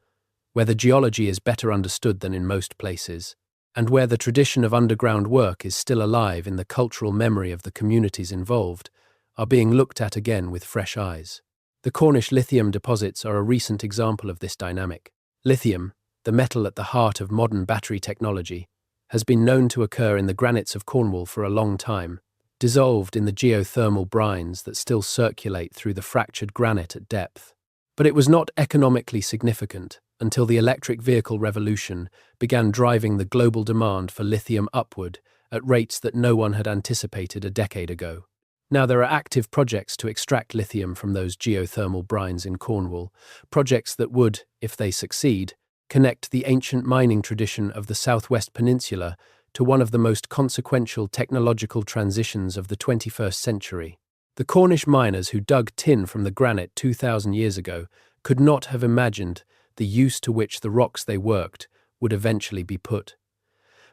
S1: where the geology is better understood than in most places, and where the tradition of underground work is still alive in the cultural memory of the communities involved, are being looked at again with fresh eyes. The Cornish lithium deposits are a recent example of this dynamic. Lithium, the metal at the heart of modern battery technology, has been known to occur in the granites of Cornwall for a long time, dissolved in the geothermal brines that still circulate through the fractured granite at depth. But it was not economically significant until the electric vehicle revolution began driving the global demand for lithium upward at rates that no one had anticipated a decade ago. Now there are active projects to extract lithium from those geothermal brines in Cornwall, projects that would, if they succeed, connect the ancient mining tradition of the Southwest Peninsula to one of the most consequential technological transitions of the 21st century. The Cornish miners who dug tin from the granite 2,000 years ago could not have imagined the use to which the rocks they worked would eventually be put.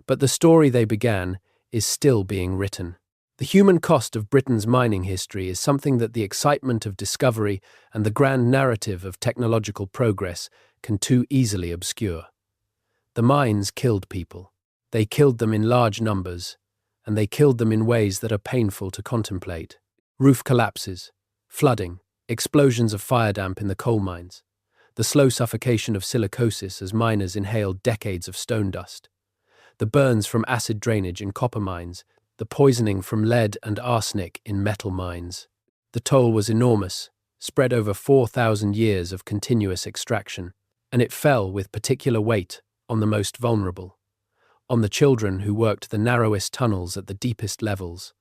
S1: But the story they began is still being written. The human cost of Britain's mining history is something that the excitement of discovery and the grand narrative of technological progress can too easily obscure. The mines killed people. They killed them in large numbers, and they killed them in ways that are painful to contemplate. Roof collapses, flooding, explosions of fire damp in the coal mines, the slow suffocation of silicosis as miners inhaled decades of stone dust, the burns from acid drainage in copper mines, the poisoning from lead and arsenic in metal mines. The toll was enormous, spread over 4,000 years of continuous extraction, and it fell with particular weight on the most vulnerable, on the children who worked the narrowest tunnels at the deepest levels,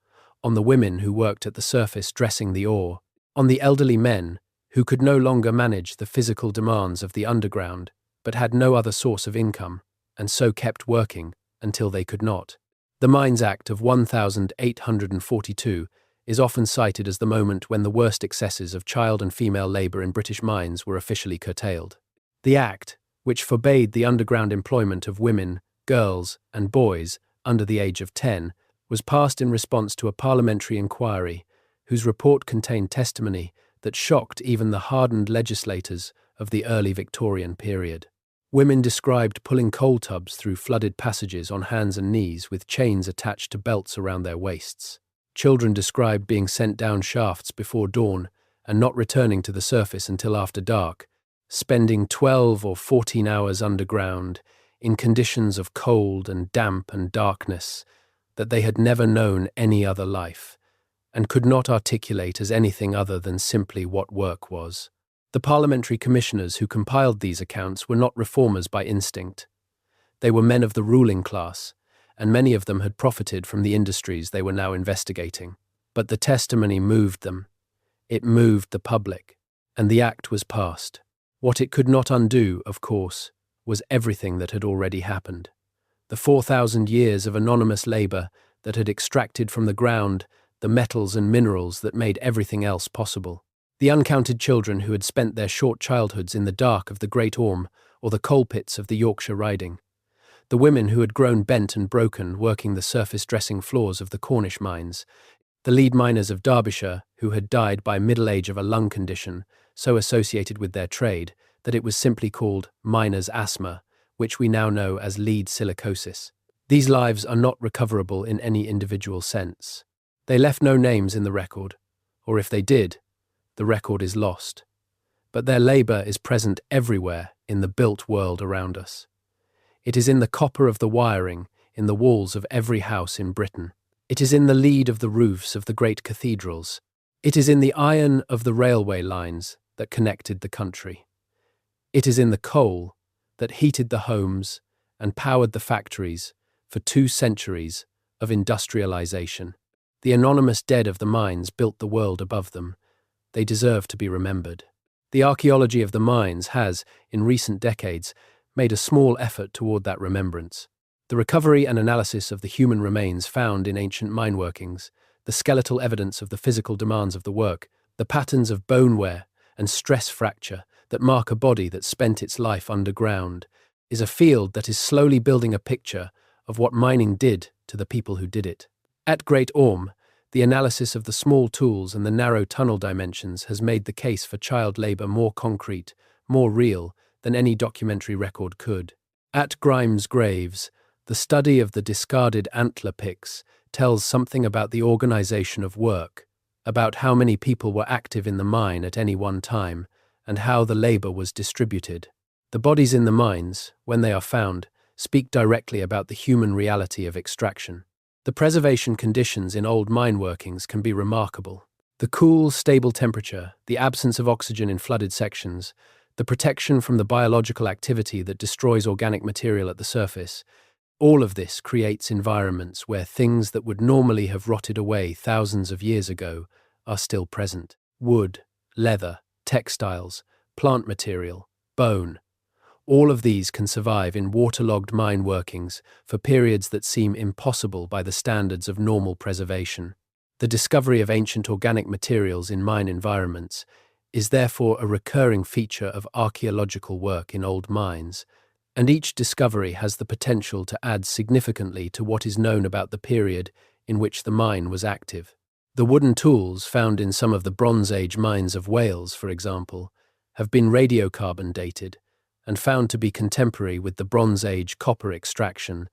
S1: on the women who worked at the surface dressing the ore, on the elderly men who could no longer manage the physical demands of the underground but had no other source of income, and so kept working until they could not. The Mines Act of 1842 is often cited as the moment when the worst excesses of child and female labour in British mines were officially curtailed. The Act, which forbade the underground employment of women, girls, and boys under the age of 10, was passed in response to a parliamentary inquiry whose report contained testimony that shocked even the hardened legislators of the early Victorian period. Women described pulling coal tubs through flooded passages on hands and knees with chains attached to belts around their waists. Children described being sent down shafts before dawn and not returning to the surface until after dark, spending 12 or 14 hours underground in conditions of cold and damp and darkness that they had never known any other life, and could not articulate as anything other than simply what work was. The parliamentary commissioners who compiled these accounts were not reformers by instinct. They were men of the ruling class, and many of them had profited from the industries they were now investigating. But the testimony moved them. It moved the public, and the act was passed. What it could not undo, of course, was everything that had already happened. The 4,000 years of anonymous labour that had extracted from the ground the metals and minerals that made everything else possible. The uncounted children who had spent their short childhoods in the dark of the Great Orme or the coal pits of the Yorkshire Riding. The women who had grown bent and broken working the surface dressing floors of the Cornish mines. The lead miners of Derbyshire, who had died by middle age of a lung condition so associated with their trade that it was simply called miner's asthma, which we now know as lead silicosis. These lives are not recoverable in any individual sense. They left no names in the record, or if they did, the record is lost. But their labour is present everywhere in the built world around us. It is in the copper of the wiring, in the walls of every house in Britain. It is in the lead of the roofs of the great cathedrals. It is in the iron of the railway lines that connected the country. It is in the coal that heated the homes and powered the factories for 2 centuries of industrialization. The anonymous dead of the mines built the world above them. They deserve to be remembered. The archaeology of the mines has, in recent decades, made a small effort toward that remembrance. The recovery and analysis of the human remains found in ancient mine workings, the skeletal evidence of the physical demands of the work, the patterns of bone wear and stress fracture that mark a body that spent its life underground, is a field that is slowly building a picture of what mining did to the people who did it. At Great Orme, the analysis of the small tools and the narrow tunnel dimensions has made the case for child labour more concrete, more real than any documentary record could. At Grimes Graves, the study of the discarded antler picks tells something about the organisation of work, about how many people were active in the mine at any one time, and how the labour was distributed. The bodies in the mines, when they are found, speak directly about the human reality of extraction. The preservation conditions in old mine workings can be remarkable. The cool, stable temperature, the absence of oxygen in flooded sections, the protection from the biological activity that destroys organic material at the surface, all of this creates environments where things that would normally have rotted away thousands of years ago are still present. Wood, leather, textiles, plant material, bone. All of these can survive in waterlogged mine workings for periods that seem impossible by the standards of normal preservation. The discovery of ancient organic materials in mine environments is therefore a recurring feature of archaeological work in old mines, and each discovery has the potential to add significantly to what is known about the period in which the mine was active. The wooden tools found in some of the Bronze Age mines of Wales, for example, have been radiocarbon dated and found to be contemporary with the Bronze Age copper extraction,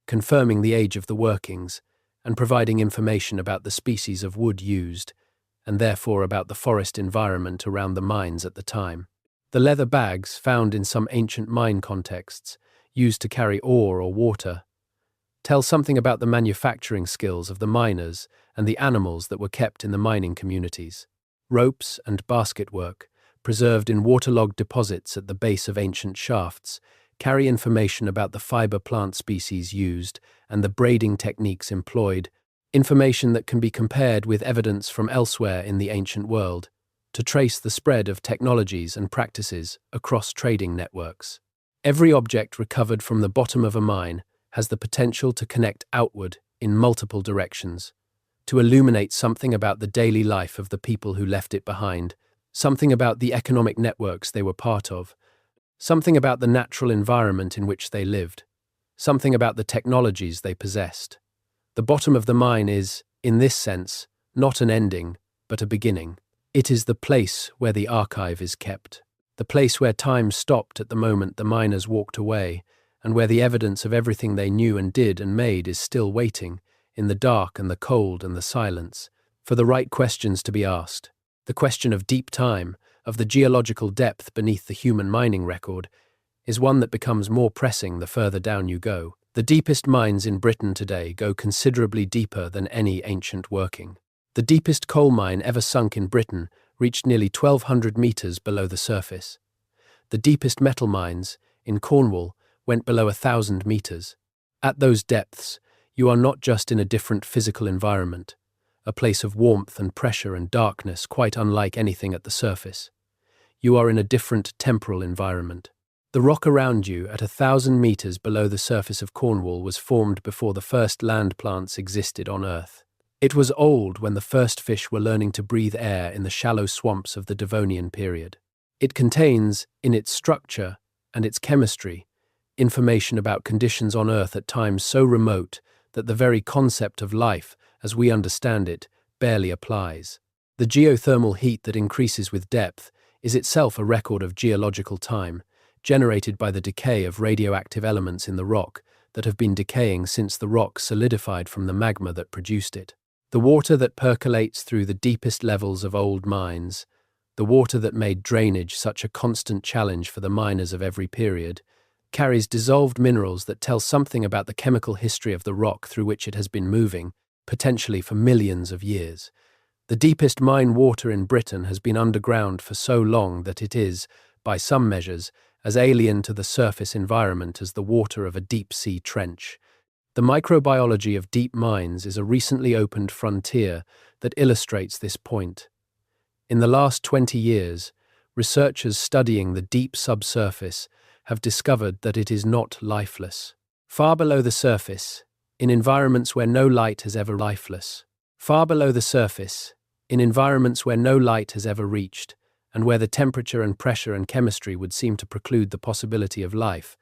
S1: confirming the age of the workings and providing information about the species of wood used, and therefore about the forest environment around the mines at the time. The leather bags found in some ancient mine contexts, used to carry ore or water, tell something about the manufacturing skills of the miners and the animals that were kept in the mining communities. Ropes and basket work, preserved in waterlogged deposits at the base of ancient shafts, carry information about the fiber plant species used and the braiding techniques employed, information that can be compared with evidence from elsewhere in the ancient world, to trace the spread of technologies and practices across trading networks. Every object recovered from the bottom of a mine has the potential to connect outward in multiple directions, to illuminate something about the daily life of the people who left it behind, something about the economic networks they were part of, something about the natural environment in which they lived, something about the technologies they possessed. The bottom of the mine is, in this sense, not an ending, but a beginning. It is the place where the archive is kept, the place where time stopped at the moment the miners walked away, and where the evidence of everything they knew and did and made is still waiting, in the dark and the cold and the silence, for the right questions to be asked. The question of deep time, of the geological depth beneath the human mining record, is one that becomes more pressing the further down you go. The deepest mines in Britain today go considerably deeper than any ancient working. The deepest coal mine ever sunk in Britain reached nearly 1,200 metres below the surface. The deepest metal mines, in Cornwall, went below 1,000 metres. At those depths, you are not just in a different physical environment, a place of warmth and pressure and darkness quite unlike anything at the surface. You are in a different temporal environment. The rock around you at 1,000 metres below the surface of Cornwall was formed before the first land plants existed on Earth. It was old when the first fish were learning to breathe air in the shallow swamps of the Devonian period. It contains, in its structure and its chemistry, information about conditions on Earth at times so remote that the very concept of life, as we understand it, barely applies. The geothermal heat that increases with depth is itself a record of geological time, generated by the decay of radioactive elements in the rock that have been decaying since the rock solidified from the magma that produced it. The water that percolates through the deepest levels of old mines, the water that made drainage such a constant challenge for the miners of every period, carries dissolved minerals that tell something about the chemical history of the rock through which it has been moving, potentially for millions of years. The deepest mine water in Britain has been underground for so long that it is, by some measures, as alien to the surface environment as the water of a deep-sea trench. The microbiology of deep mines is a recently opened frontier that illustrates this point. In the last 20 years, researchers studying the deep subsurface have discovered that it is not lifeless. Far below the surface, in environments where no light has ever Far below the surface, in environments where no light has ever reached, and where the temperature and pressure and chemistry would seem to preclude the possibility of life,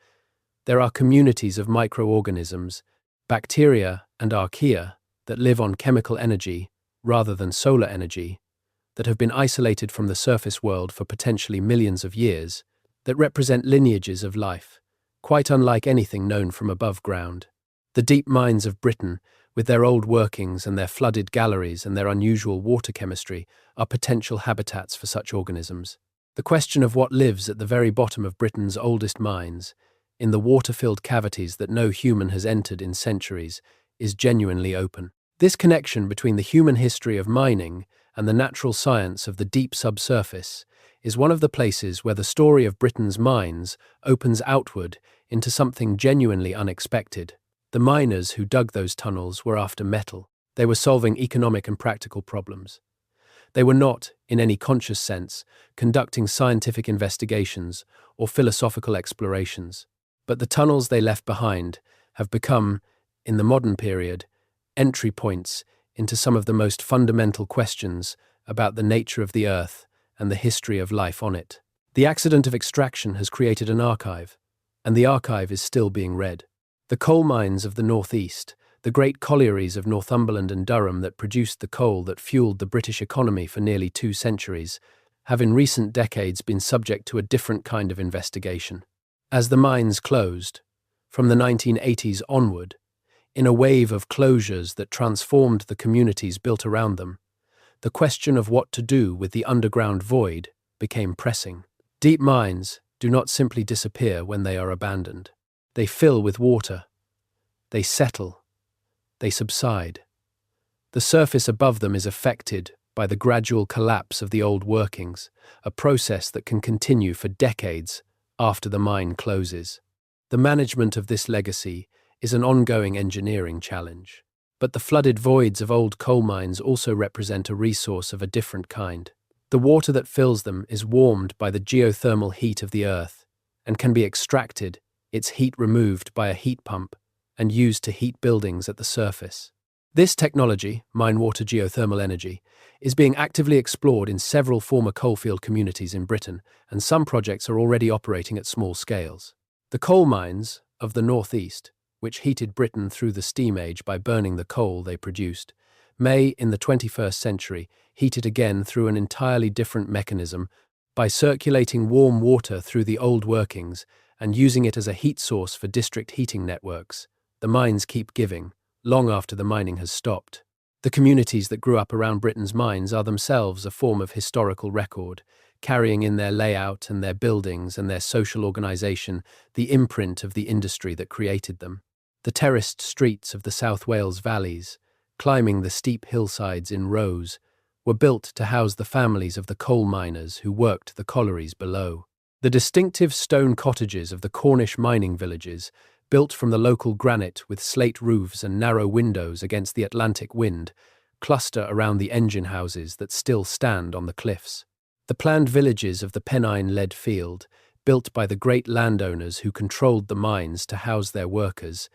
S1: there are communities of microorganisms, bacteria and archaea, that live on chemical energy rather than solar energy, that have been isolated from the surface world for potentially millions of years, that represent lineages of life, quite unlike anything known from above ground. The deep mines of Britain, with their old workings and their flooded galleries and their unusual water chemistry, are potential habitats for such organisms. The question of what lives at the very bottom of Britain's oldest mines, in the water-filled cavities that no human has entered in centuries, is genuinely open. This connection between the human history of mining and the natural science of the deep subsurface is one of the places where the story of Britain's mines opens outward into something genuinely unexpected. The miners who dug those tunnels were after metal. They were solving economic and practical problems. They were not, in any conscious sense, conducting scientific investigations or philosophical explorations. But the tunnels they left behind have become, in the modern period, entry points into some of the most fundamental questions about the nature of the Earth and the history of life on it. The accident of extraction has created an archive, and the archive is still being read. The coal mines of the northeast, the great collieries of Northumberland and Durham that produced the coal that fueled the British economy for nearly 2 centuries, have in recent decades been subject to a different kind of investigation. As the mines closed, from the 1980s onward, in a wave of closures that transformed the communities built around them, the question of what to do with the underground void became pressing. Deep mines do not simply disappear when they are abandoned. They fill with water. They settle. They subside. The surface above them is affected by the gradual collapse of the old workings, a process that can continue for decades after the mine closes. The management of this legacy is an ongoing engineering challenge. But the flooded voids of old coal mines also represent a resource of a different kind. The water that fills them is warmed by the geothermal heat of the earth and can be extracted, its heat removed by a heat pump, and used to heat buildings at the surface. This technology, mine water geothermal energy, is being actively explored in several former coalfield communities in Britain, and some projects are already operating at small scales. The coal mines of the northeast, which heated Britain through the steam age by burning the coal they produced, may, in the 21st century, heat it again through an entirely different mechanism by circulating warm water through the old workings and using it as a heat source for district heating networks. The mines keep giving, long after the mining has stopped. The communities that grew up around Britain's mines are themselves a form of historical record, carrying in their layout and their buildings and their social organisation the imprint of the industry that created them. The terraced streets of the South Wales valleys, climbing the steep hillsides in rows, were built to house the families of the coal miners who worked the collieries below. The distinctive stone cottages of the Cornish mining villages, built from the local granite with slate roofs and narrow windows against the Atlantic wind, cluster around the engine houses that still stand on the cliffs. The planned villages of the Pennine Lead Field, built by the great landowners who controlled the mines to house their workers,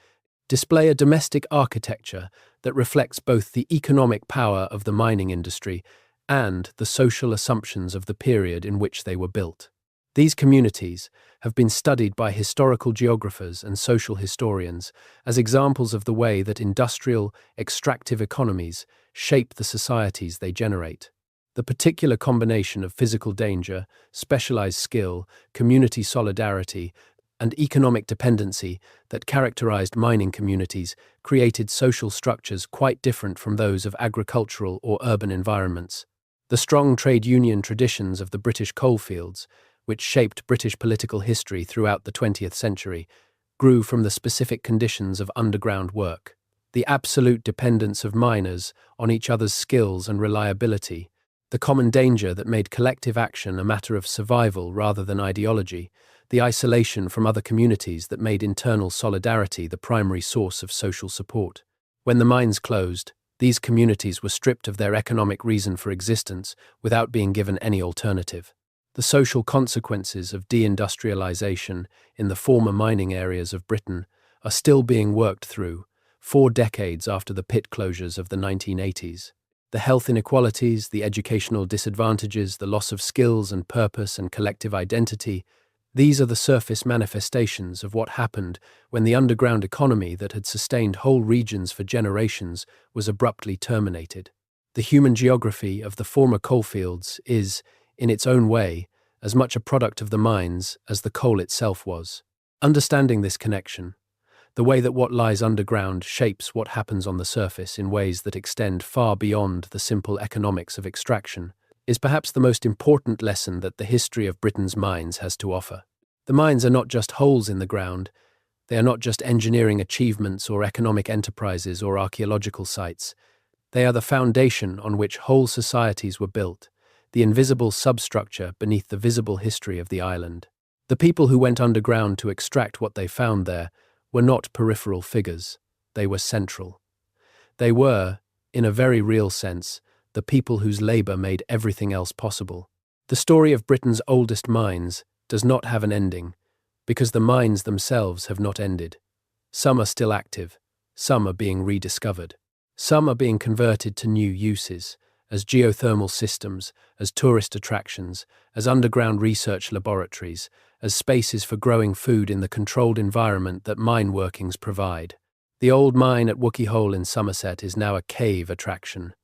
S1: display a domestic architecture that reflects both the economic power of the mining industry and the social assumptions of the period in which they were built. These communities have been studied by historical geographers and social historians as examples of the way that industrial, extractive economies shape the societies they generate. The particular combination of physical danger, specialized skill, community solidarity, and economic dependency that characterized mining communities created social structures quite different from those of agricultural or urban environments. The strong trade union traditions of the British coalfields, which shaped British political history throughout the 20th century, grew from the specific conditions of underground work. The absolute dependence of miners on each other's skills and reliability, the common danger that made collective action a matter of survival rather than ideology, the isolation from other communities that made internal solidarity the primary source of social support. When the mines closed, these communities were stripped of their economic reason for existence without being given any alternative. The social consequences of deindustrialization in the former mining areas of Britain are still being worked through, 4 decades after the pit closures of the 1980s. The health inequalities, the educational disadvantages, the loss of skills and purpose and collective identity, these are the surface manifestations of what happened when the underground economy that had sustained whole regions for generations was abruptly terminated. The human geography of the former coalfields is, in its own way, as much a product of the mines as the coal itself was. Understanding this connection, the way that what lies underground shapes what happens on the surface in ways that extend far beyond the simple economics of extraction, is perhaps the most important lesson that the history of Britain's mines has to offer. The mines are not just holes in the ground, they are not just engineering achievements or economic enterprises or archaeological sites. They are the foundation on which whole societies were built, the invisible substructure beneath the visible history of the island. The people who went underground to extract what they found there were not peripheral figures, they were central. They were, in a very real sense, the people whose labor made everything else possible. The story of Britain's oldest mines does not have an ending, because the mines themselves have not ended. Some are still active, some are being rediscovered. Some are being converted to new uses, as geothermal systems, as tourist attractions, as underground research laboratories, as spaces for growing food in the controlled environment that mine workings provide. The old mine at Wookey Hole in Somerset is now a cave attraction.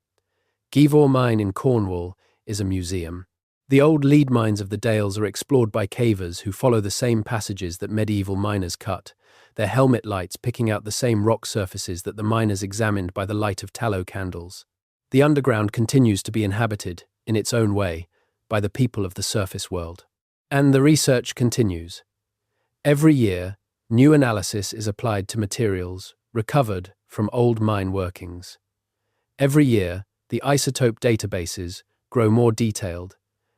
S1: Givor Mine in Cornwall is a museum. The old lead mines of the Dales are explored by cavers who follow the same passages that medieval miners cut, their helmet lights picking out the same rock surfaces that the miners examined by the light of tallow candles. The underground continues to be inhabited, in its own way, by the people of the surface world. And the research continues. Every year, new analysis is applied to materials recovered from old mine workings. Every year, the isotope databases grow more detailed,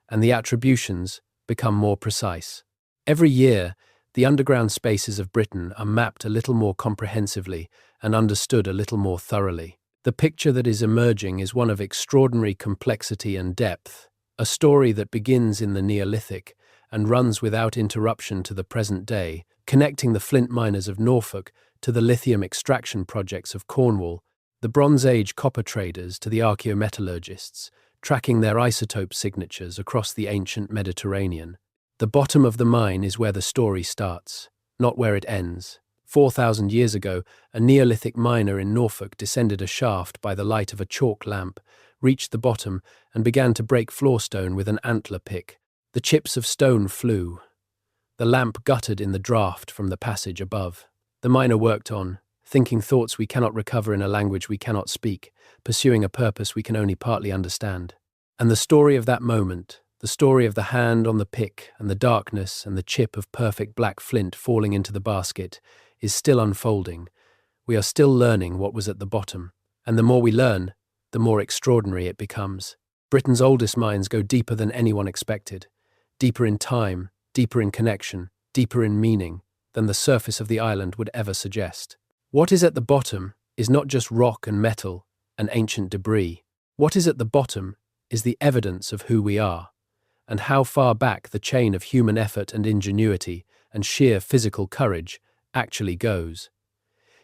S1: and the attributions become more precise. Every year, the underground spaces of Britain are mapped a little more comprehensively and understood a little more thoroughly. The picture that is emerging is one of extraordinary complexity and depth, a story that begins in the Neolithic and runs without interruption to the present day, connecting the flint miners of Norfolk to the lithium extraction projects of Cornwall, the Bronze Age copper traders to the archaeometallurgists, tracking their isotope signatures across the ancient Mediterranean. The bottom of the mine is where the story starts, not where it ends. 4,000 years ago, a Neolithic miner in Norfolk descended a shaft by the light of a chalk lamp, reached the bottom, and began to break floorstone with an antler pick. The chips of stone flew. The lamp guttered in the draught from the passage above. The miner worked on, thinking thoughts we cannot recover in a language we cannot speak, pursuing a purpose we can only partly understand. And the story of that moment, the story of the hand on the pick and the darkness and the chip of perfect black flint falling into the basket, is still unfolding. We are still learning what was at the bottom, and the more we learn, the more extraordinary it becomes. Britain's oldest mines go deeper than anyone expected, deeper in time, deeper in connection, deeper in meaning than the surface of the island would ever suggest. What is at the bottom is not just rock and metal and ancient debris. What is at the bottom is the evidence of who we are, and how far back the chain of human effort and ingenuity and sheer physical courage actually goes.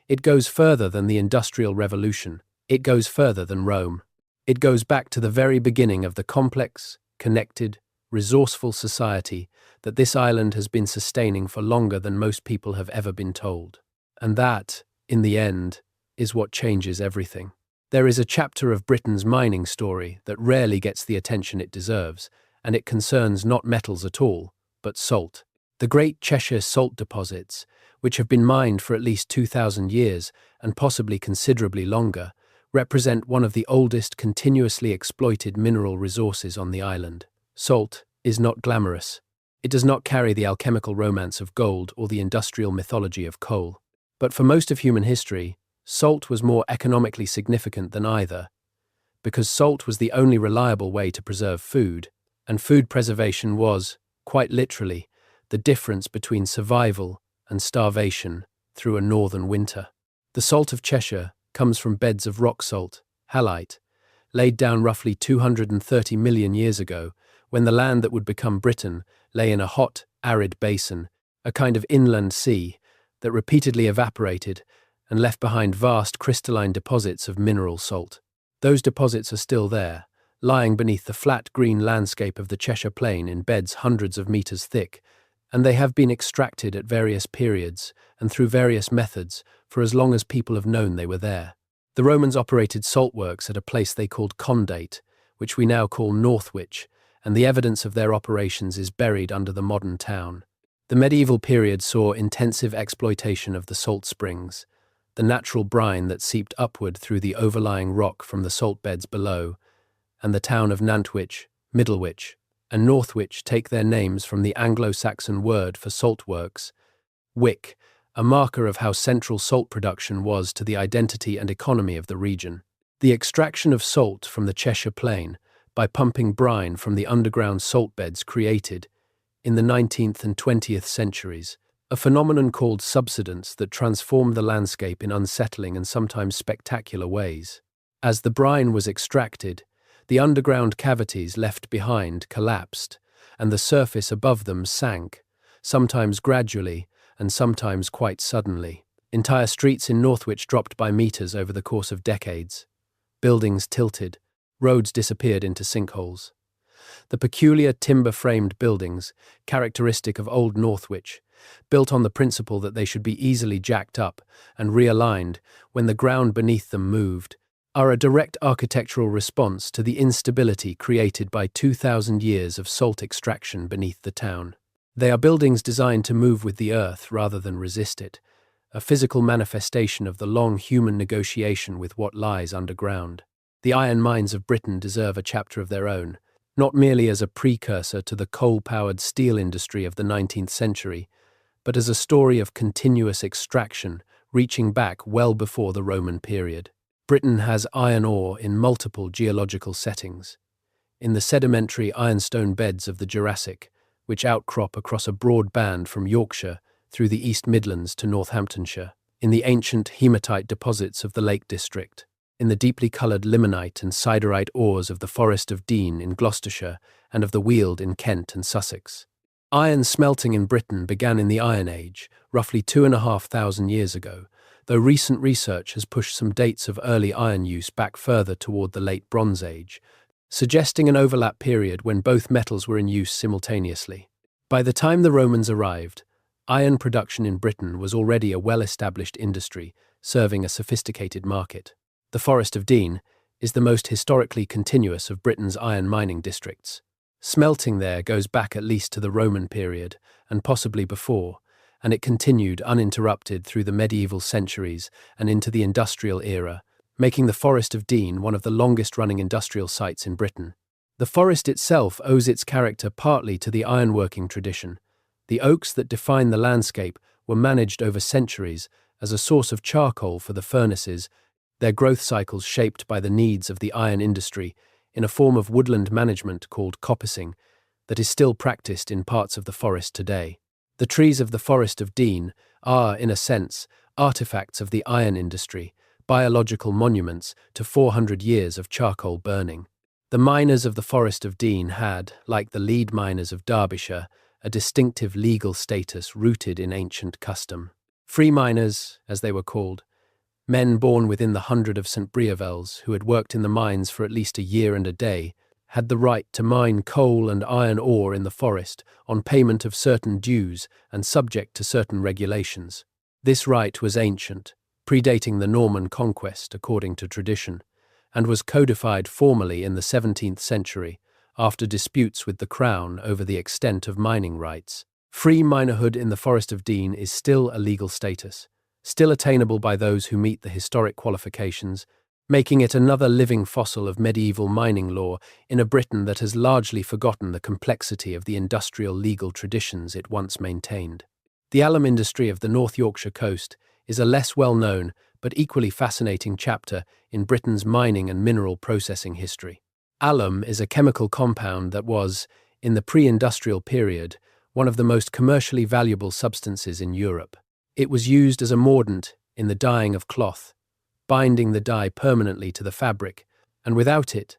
S1: It goes further than the Industrial Revolution. It goes further than Rome. It goes back to the very beginning of the complex, connected, resourceful society that this island has been sustaining for longer than most people have ever been told. And that, in the end, is what changes everything. There is a chapter of Britain's mining story that rarely gets the attention it deserves, and it concerns not metals at all, but salt. The Great Cheshire salt deposits, which have been mined for at least 2,000 years and possibly considerably longer, represent one of the oldest continuously exploited mineral resources on the island. Salt is not glamorous. It does not carry the alchemical romance of gold or the industrial mythology of coal. But for most of human history, salt was more economically significant than either, because salt was the only reliable way to preserve food, and food preservation was, quite literally, the difference between survival and starvation through a northern winter. The salt of Cheshire comes from beds of rock salt, halite, laid down roughly 230 million years ago, when the land that would become Britain lay in a hot, arid basin, a kind of inland sea, that repeatedly evaporated and left behind vast crystalline deposits of mineral salt. Those deposits are still there, lying beneath the flat green landscape of the Cheshire Plain in beds hundreds of meters thick, and they have been extracted at various periods and through various methods for as long as people have known they were there. The Romans operated salt works at a place they called Condate, which we now call Northwich, and the evidence of their operations is buried under the modern town. The medieval period saw intensive exploitation of the salt springs, the natural brine that seeped upward through the overlying rock from the salt beds below, and the town of Nantwich, Middlewich, and Northwich take their names from the Anglo-Saxon word for salt works, wick, a marker of how central salt production was to the identity and economy of the region. The extraction of salt from the Cheshire Plain by pumping brine from the underground salt beds created, in the 19th and 20th centuries, a phenomenon called subsidence that transformed the landscape in unsettling and sometimes spectacular ways. As the brine was extracted, the underground cavities left behind collapsed, and the surface above them sank, sometimes gradually and sometimes quite suddenly. Entire streets in Northwich dropped by meters over the course of decades. Buildings tilted, roads disappeared into sinkholes. The peculiar timber-framed buildings, characteristic of old Northwich, built on the principle that they should be easily jacked up and realigned when the ground beneath them moved, are a direct architectural response to the instability created by 2,000 years of salt extraction beneath the town. They are buildings designed to move with the earth rather than resist it, a physical manifestation of the long human negotiation with what lies underground. The iron mines of Britain deserve a chapter of their own, not merely as a precursor to the coal-powered steel industry of the 19th century, but as a story of continuous extraction reaching back well before the Roman period. Britain has iron ore in multiple geological settings. In the sedimentary ironstone beds of the Jurassic, which outcrop across a broad band from Yorkshire through the East Midlands to Northamptonshire, in the ancient hematite deposits of the Lake District, in the deeply coloured limonite and siderite ores of the Forest of Dean in Gloucestershire and of the Weald in Kent and Sussex. Iron smelting in Britain began in the Iron Age, roughly 2,500 years ago, though recent research has pushed some dates of early iron use back further toward the Late Bronze Age, suggesting an overlap period when both metals were in use simultaneously. By the time the Romans arrived, iron production in Britain was already a well-established industry, serving a sophisticated market. The Forest of Dean is the most historically continuous of Britain's iron mining districts. Smelting there goes back at least to the Roman period, and possibly before, and it continued uninterrupted through the medieval centuries and into the industrial era, making the Forest of Dean one of the longest-running industrial sites in Britain. The forest itself owes its character partly to the ironworking tradition. The oaks that define the landscape were managed over centuries as a source of charcoal for the furnaces, their growth cycles shaped by the needs of the iron industry in a form of woodland management called coppicing that is still practiced in parts of the forest today. The trees of the Forest of Dean are, in a sense, artifacts of the iron industry, biological monuments to 400 years of charcoal burning. The miners of the Forest of Dean had, like the lead miners of Derbyshire, a distinctive legal status rooted in ancient custom. Free miners, as they were called, men born within the 100 of St. Briavels who had worked in the mines for at least a year and a day, had the right to mine coal and iron ore in the forest on payment of certain dues and subject to certain regulations. This right was ancient, predating the Norman conquest according to tradition, and was codified formally in the 17th century after disputes with the Crown over the extent of mining rights. Free minerhood in the Forest of Dean is still a legal status, still attainable by those who meet the historic qualifications, making it another living fossil of medieval mining law in a Britain that has largely forgotten the complexity of the industrial legal traditions it once maintained. The alum industry of the North Yorkshire coast is a less well-known but equally fascinating chapter in Britain's mining and mineral processing history. Alum is a chemical compound that was, in the pre-industrial period, one of the most commercially valuable substances in Europe. It was used as a mordant in the dyeing of cloth, binding the dye permanently to the fabric, and without it,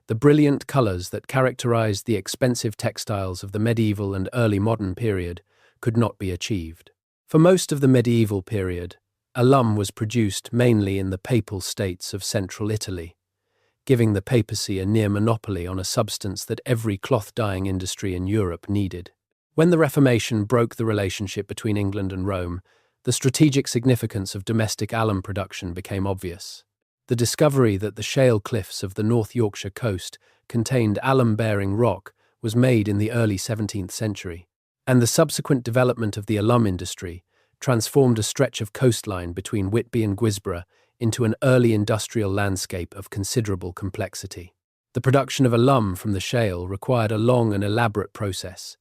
S1: the brilliant colours that characterised the expensive textiles of the medieval and early modern period could not be achieved. For most of the medieval period, alum was produced mainly in the papal states of central Italy, giving the papacy a near monopoly on a substance that every cloth-dyeing industry in Europe needed. When the Reformation broke the relationship between England and Rome, the strategic significance of domestic alum production became obvious. The discovery that the shale cliffs of the North Yorkshire coast contained alum-bearing rock was made in the early 17th century, and the subsequent development of the alum industry transformed a stretch of coastline between Whitby and Guisborough into an early industrial landscape of considerable complexity. The production of alum from the shale required a long and elaborate process.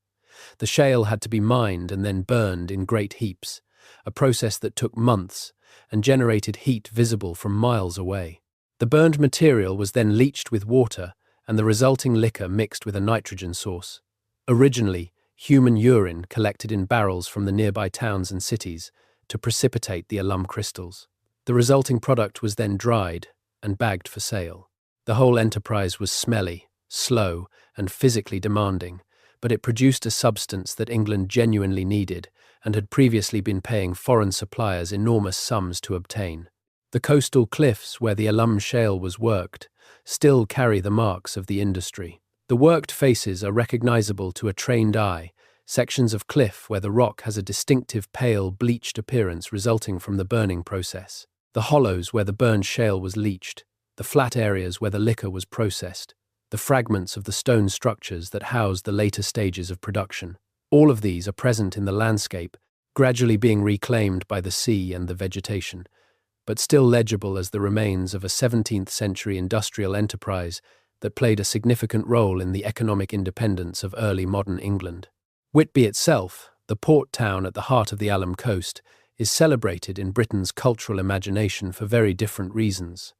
S1: The shale had to be mined and then burned in great heaps, a process that took months and generated heat visible from miles away. The burned material was then leached with water and the resulting liquor mixed with a nitrogen source. Originally, human urine collected in barrels from the nearby towns and cities to precipitate the alum crystals. The resulting product was then dried and bagged for sale. The whole enterprise was smelly, slow, and physically demanding, but it produced a substance that England genuinely needed and had previously been paying foreign suppliers enormous sums to obtain. The coastal cliffs where the alum shale was worked still carry the marks of the industry. The worked faces are recognizable to a trained eye, sections of cliff where the rock has a distinctive pale, bleached appearance resulting from the burning process. The hollows where the burned shale was leached, the flat areas where the liquor was processed, the fragments of the stone structures that housed the later stages of production. All of these are present in the landscape, gradually being reclaimed by the sea and the vegetation, but still legible as the remains of a 17th century industrial enterprise that played a significant role in the economic independence of early modern England. Whitby itself, the port town at the heart of the Alum coast, is celebrated in Britain's cultural imagination for very different reasons.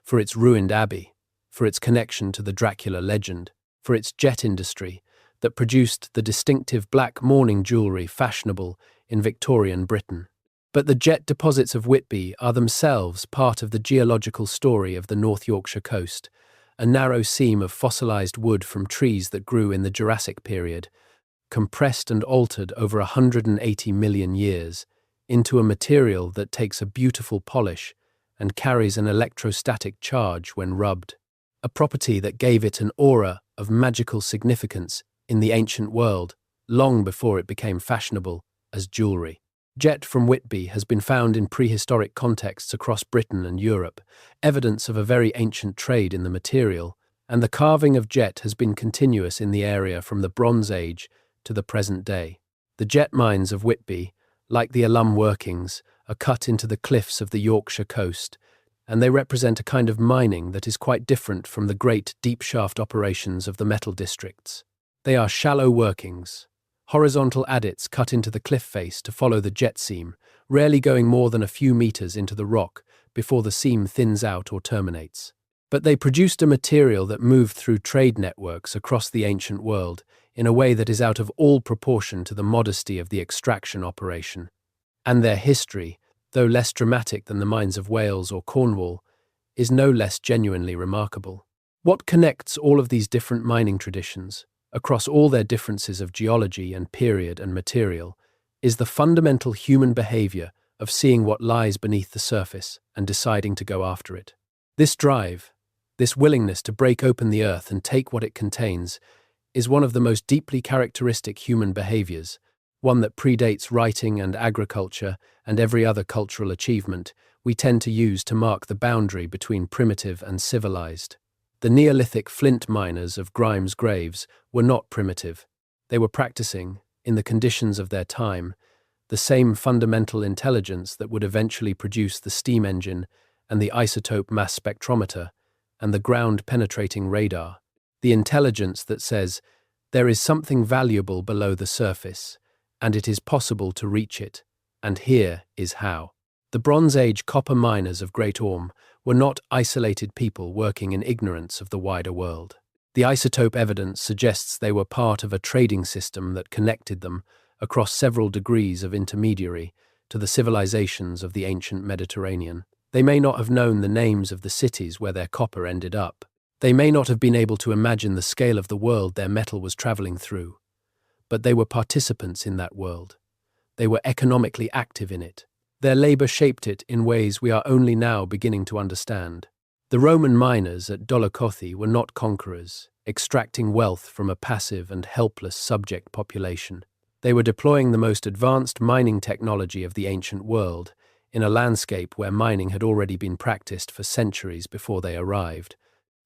S1: For its ruined abbey, for its connection to the Dracula legend, for its jet industry that produced the distinctive black mourning jewellery fashionable in Victorian Britain. But the jet deposits of Whitby are themselves part of the geological story of the North Yorkshire coast, a narrow seam of fossilised wood from trees that grew in the Jurassic period, compressed and altered over 180 million years, into a material that takes a beautiful polish and carries an electrostatic charge when rubbed, a property that gave it an aura of magical significance in the ancient world, long before it became fashionable as jewellery. Jet from Whitby has been found in prehistoric contexts across Britain and Europe, evidence of a very ancient trade in the material, and the carving of jet has been continuous in the area from the Bronze Age to the present day. The jet mines of Whitby, like the alum workings, are cut into the cliffs of the Yorkshire coast, and they represent a kind of mining that is quite different from the great deep shaft operations of the metal districts. They are shallow workings, horizontal adits cut into the cliff face to follow the jet seam, rarely going more than a few meters into the rock before the seam thins out or terminates. But they produced a material that moved through trade networks across the ancient world in a way that is out of all proportion to the modesty of the extraction operation. And their history, though less dramatic than the mines of Wales or Cornwall, is no less genuinely remarkable. What connects all of these different mining traditions, across all their differences of geology and period and material, is the fundamental human behavior of seeing what lies beneath the surface and deciding to go after it. This drive, This willingness to break open the earth and take what it contains is one of the most deeply characteristic human behaviors, one that predates writing and agriculture and every other cultural achievement we tend to use to mark the boundary between primitive and civilized. The Neolithic flint miners of Grimes graves were not primitive. They were practicing, in the conditions of their time, the same fundamental intelligence that would eventually produce the steam engine and the isotope mass spectrometer and the ground-penetrating radar. The intelligence that says, there is something valuable below the surface, and it is possible to reach it, and here is how. The Bronze Age copper miners of Great Orme were not isolated people working in ignorance of the wider world. The isotope evidence suggests they were part of a trading system that connected them, across several degrees of intermediary, to the civilizations of the ancient Mediterranean. They may not have known the names of the cities where their copper ended up. They may not have been able to imagine the scale of the world their metal was traveling through. But they were participants in that world. They were economically active in it. Their labor shaped it in ways we are only now beginning to understand. The Roman miners at Dolocothi were not conquerors, extracting wealth from a passive and helpless subject population. They were deploying the most advanced mining technology of the ancient world in a landscape where mining had already been practiced for centuries before they arrived,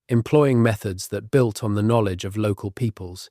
S1: employing methods that built on the knowledge of local peoples,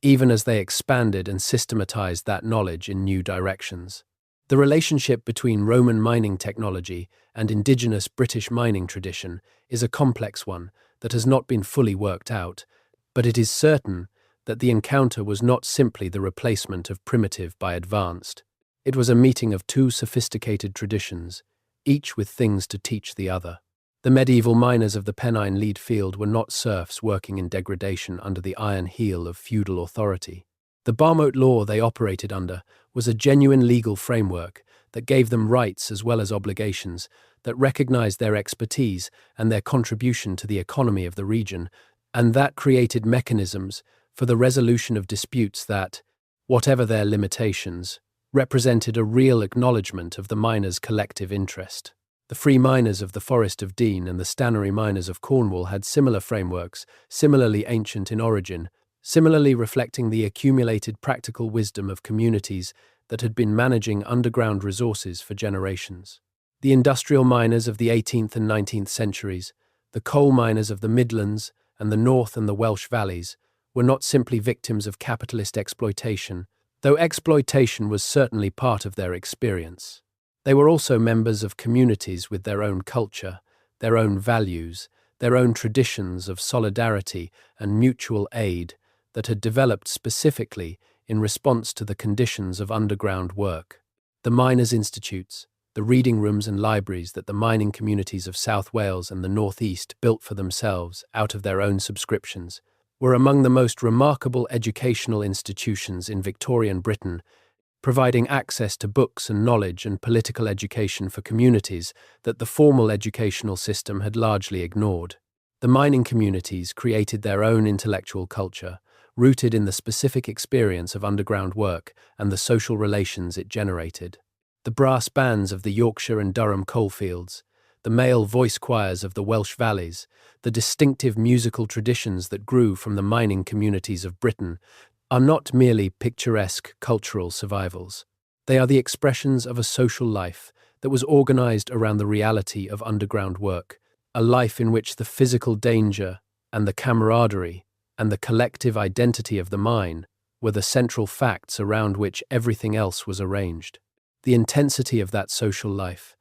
S1: even as they expanded and systematized that knowledge in new directions. The relationship between Roman mining technology and indigenous British mining tradition is a complex one that has not been fully worked out, but it is certain that the encounter was not simply the replacement of primitive by advanced. It was a meeting of two sophisticated traditions, each with things to teach the other. The medieval miners of the Pennine Lead Field were not serfs working in degradation under the iron heel of feudal authority. The Barmote law they operated under was a genuine legal framework that gave them rights as well as obligations, that recognized their expertise and their contribution to the economy of the region, and that created mechanisms for the resolution of disputes that, whatever their limitations, represented a real acknowledgement of the miners' collective interest. The free miners of the Forest of Dean and the stannary miners of Cornwall had similar frameworks, similarly ancient in origin, similarly reflecting the accumulated practical wisdom of communities that had been managing underground resources for generations. The industrial miners of the 18th and 19th centuries, the coal miners of the Midlands and the North and the Welsh valleys, were not simply victims of capitalist exploitation, though exploitation was certainly part of their experience. They were also members of communities with their own culture, their own values, their own traditions of solidarity and mutual aid that had developed specifically in response to the conditions of underground work. The miners' institutes, the reading rooms and libraries that the mining communities of South Wales and the North East built for themselves out of their own subscriptions, were among the most remarkable educational institutions in Victorian Britain, providing access to books and knowledge and political education for communities that the formal educational system had largely ignored. The mining communities created their own intellectual culture, rooted in the specific experience of underground work and the social relations it generated. The brass bands of the Yorkshire and Durham coalfields, the male voice choirs of the Welsh valleys, the distinctive musical traditions that grew from the mining communities of Britain, are not merely picturesque cultural survivals. They are the expressions of a social life that was organized around the reality of underground work, a life in which the physical danger and the camaraderie and the collective identity of the mine were the central facts around which everything else was arranged. The intensity of that social life,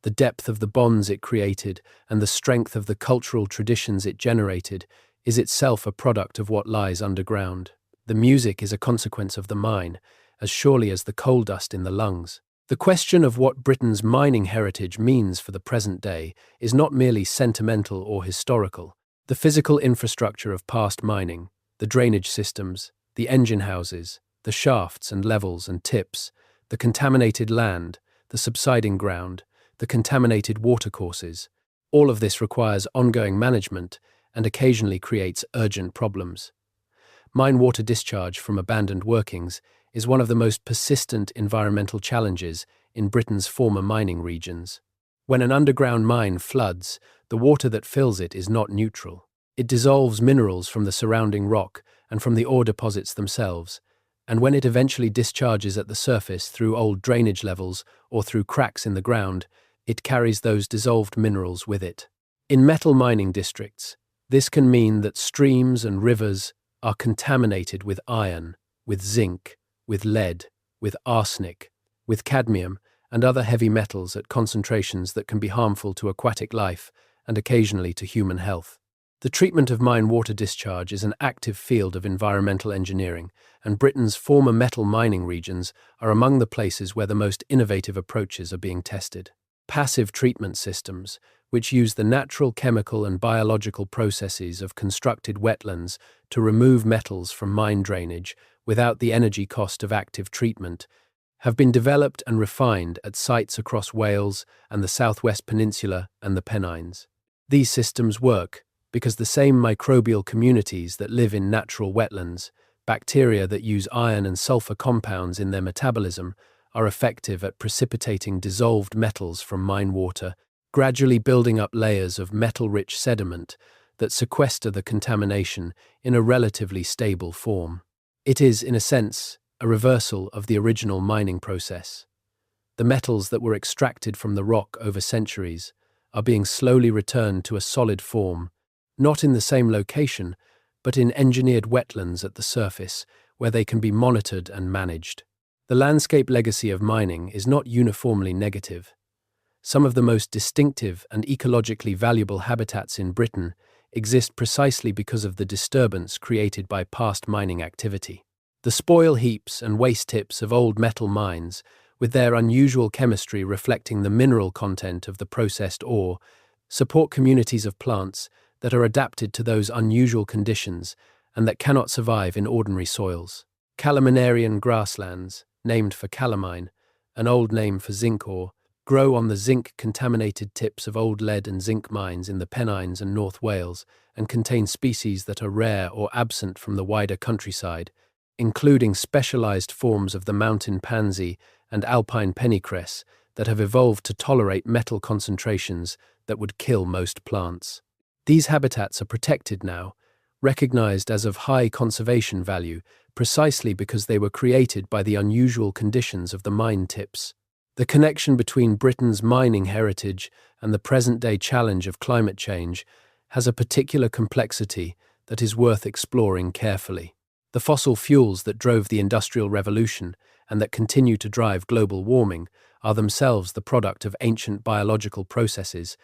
S1: the depth of the bonds it created, and the strength of the cultural traditions it generated is itself a product of what lies underground. The music is a consequence of the mine, as surely as the coal dust in the lungs. The question of what Britain's mining heritage means for the present day is not merely sentimental or historical. The physical infrastructure of past mining, the drainage systems, the engine houses, the shafts and levels and tips, the contaminated land, the subsiding ground, the contaminated watercourses, all of this requires ongoing management and occasionally creates urgent problems. Mine water discharge from abandoned workings is one of the most persistent environmental challenges in Britain's former mining regions. When an underground mine floods, the water that fills it is not neutral. It dissolves minerals from the surrounding rock and from the ore deposits themselves, and when it eventually discharges at the surface through old drainage levels or through cracks in the ground, it carries those dissolved minerals with it. In metal mining districts, this can mean that streams and rivers are contaminated with iron, with zinc, with lead, with arsenic, with cadmium, and other heavy metals at concentrations that can be harmful to aquatic life and occasionally to human health. The treatment of mine water discharge is an active field of environmental engineering, and Britain's former metal mining regions are among the places where the most innovative approaches are being tested. Passive treatment systems, which use the natural chemical and biological processes of constructed wetlands to remove metals from mine drainage without the energy cost of active treatment, have been developed and refined at sites across Wales and the Southwest Peninsula and the Pennines. These systems work because the same microbial communities that live in natural wetlands, bacteria that use iron and sulfur compounds in their metabolism, are effective at precipitating dissolved metals from mine water, gradually building up layers of metal-rich sediment that sequester the contamination in a relatively stable form. It is, in a sense, a reversal of the original mining process. The metals that were extracted from the rock over centuries are being slowly returned to a solid form, not in the same location, but in engineered wetlands at the surface, where they can be monitored and managed. The landscape legacy of mining is not uniformly negative. Some of the most distinctive and ecologically valuable habitats in Britain exist precisely because of the disturbance created by past mining activity. The spoil heaps and waste tips of old metal mines, with their unusual chemistry reflecting the mineral content of the processed ore, support communities of plants that are adapted to those unusual conditions and that cannot survive in ordinary soils. Calaminarian grasslands, named for calamine, an old name for zinc ore, grow on the zinc-contaminated tips of old lead and zinc mines in the Pennines and North Wales and contain species that are rare or absent from the wider countryside, including specialized forms of the mountain pansy and alpine pennycress that have evolved to tolerate metal concentrations that would kill most plants. These habitats are protected now, recognized as of high conservation value, precisely because they were created by the unusual conditions of the mine tips. The connection between Britain's mining heritage and the present-day challenge of climate change has a particular complexity that is worth exploring carefully. The fossil fuels that drove the Industrial Revolution and that continue to drive global warming are themselves the product of ancient biological processes,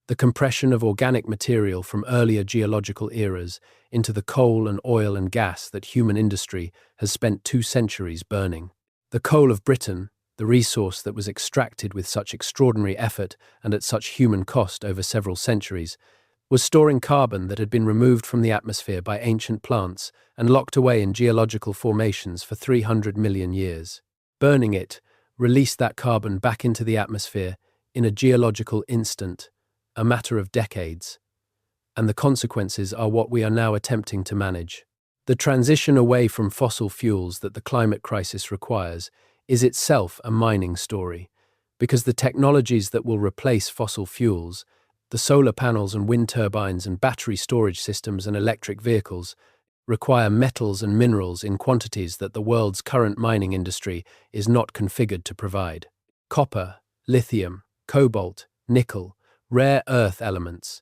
S1: the compression of organic material from earlier geological eras into the coal and oil and gas that human industry has spent 2 centuries burning. The coal of Britain, the resource that was extracted with such extraordinary effort and at such human cost over several centuries, was storing carbon that had been removed from the atmosphere by ancient plants and locked away in geological formations for 300 million years. Burning it released that carbon back into the atmosphere in a geological instant, a matter of decades, and the consequences are what we are now attempting to manage. The transition away from fossil fuels that the climate crisis requires is itself a mining story, because the technologies that will replace fossil fuels, the solar panels and wind turbines and battery storage systems and electric vehicles, require metals and minerals in quantities that the world's current mining industry is not configured to provide. Copper, lithium, cobalt, nickel, rare earth elements.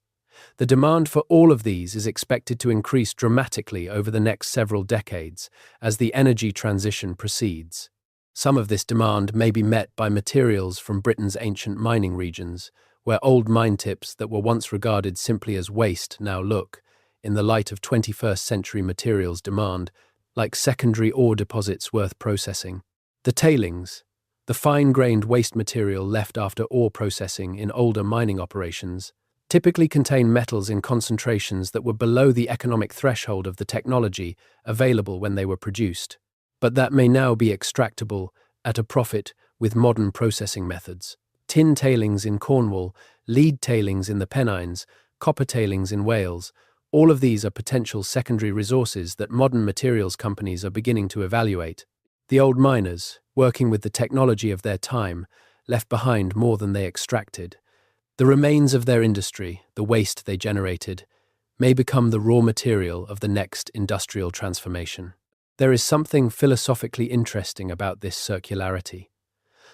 S1: The demand for all of these is expected to increase dramatically over the next several decades as the energy transition proceeds. Some of this demand may be met by materials from Britain's ancient mining regions, where old mine tips that were once regarded simply as waste now look, in the light of 21st century materials demand, like secondary ore deposits worth processing. The tailings, the fine-grained waste material left after ore processing in older mining operations, typically contain metals in concentrations that were below the economic threshold of the technology available when they were produced, but that may now be extractable at a profit with modern processing methods. Tin tailings in Cornwall, lead tailings in the Pennines, copper tailings in Wales, all of these are potential secondary resources that modern materials companies are beginning to evaluate. The old miners, working with the technology of their time, left behind more than they extracted. The remains of their industry, the waste they generated, may become the raw material of the next industrial transformation. There is something philosophically interesting about this circularity.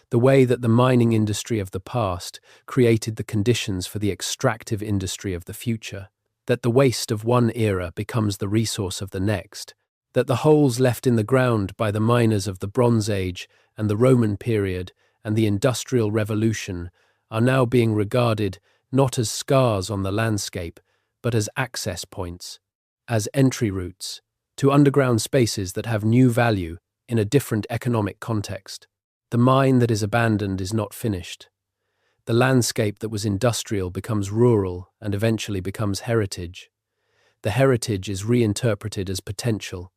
S1: The way that the mining industry of the past created the conditions for the extractive industry of the future, that the waste of one era becomes the resource of the next, that the holes left in the ground by the miners of the Bronze Age and the Roman period and the Industrial Revolution are now being regarded not as scars on the landscape, but as access points, as entry routes, to underground spaces that have new value in a different economic context. The mine that is abandoned is not finished. The landscape that was industrial becomes rural and eventually becomes heritage. The heritage is reinterpreted as potential.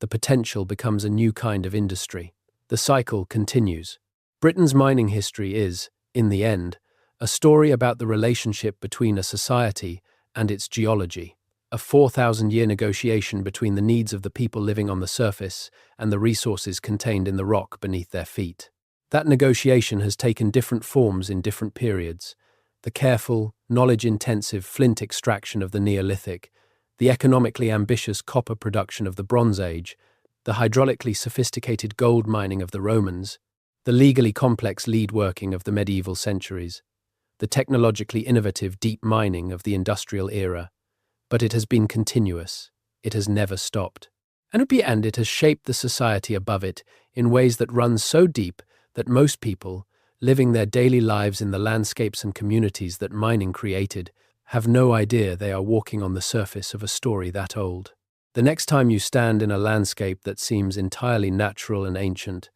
S1: The potential becomes a new kind of industry. The cycle continues. Britain's mining history is, in the end, a story about the relationship between a society and its geology, a 4,000-year negotiation between the needs of the people living on the surface and the resources contained in the rock beneath their feet. That negotiation has taken different forms in different periods: the careful, knowledge-intensive flint extraction of the Neolithic, the economically ambitious copper production of the Bronze Age, the hydraulically sophisticated gold mining of the Romans, the legally complex lead working of the medieval centuries, the technologically innovative deep mining of the industrial era. But it has been continuous. It has never stopped. And it has shaped the society above it in ways that run so deep that most people, living their daily lives in the landscapes and communities that mining created, have no idea they are walking on the surface of a story that old. The next time you stand in a landscape that seems entirely natural and ancient,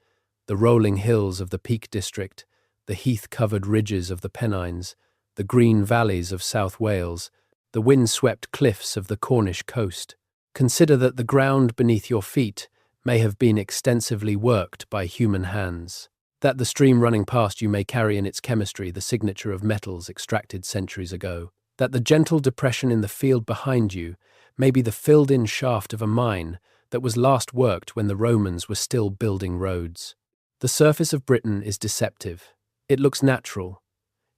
S1: the rolling hills of the Peak District, the heath-covered ridges of the Pennines, the green valleys of South Wales, the wind-swept cliffs of the Cornish coast, consider that the ground beneath your feet may have been extensively worked by human hands, that the stream running past you may carry in its chemistry the signature of metals extracted centuries ago, that the gentle depression in the field behind you may be the filled-in shaft of a mine that was last worked when the Romans were still building roads. The surface of Britain is deceptive. It looks natural.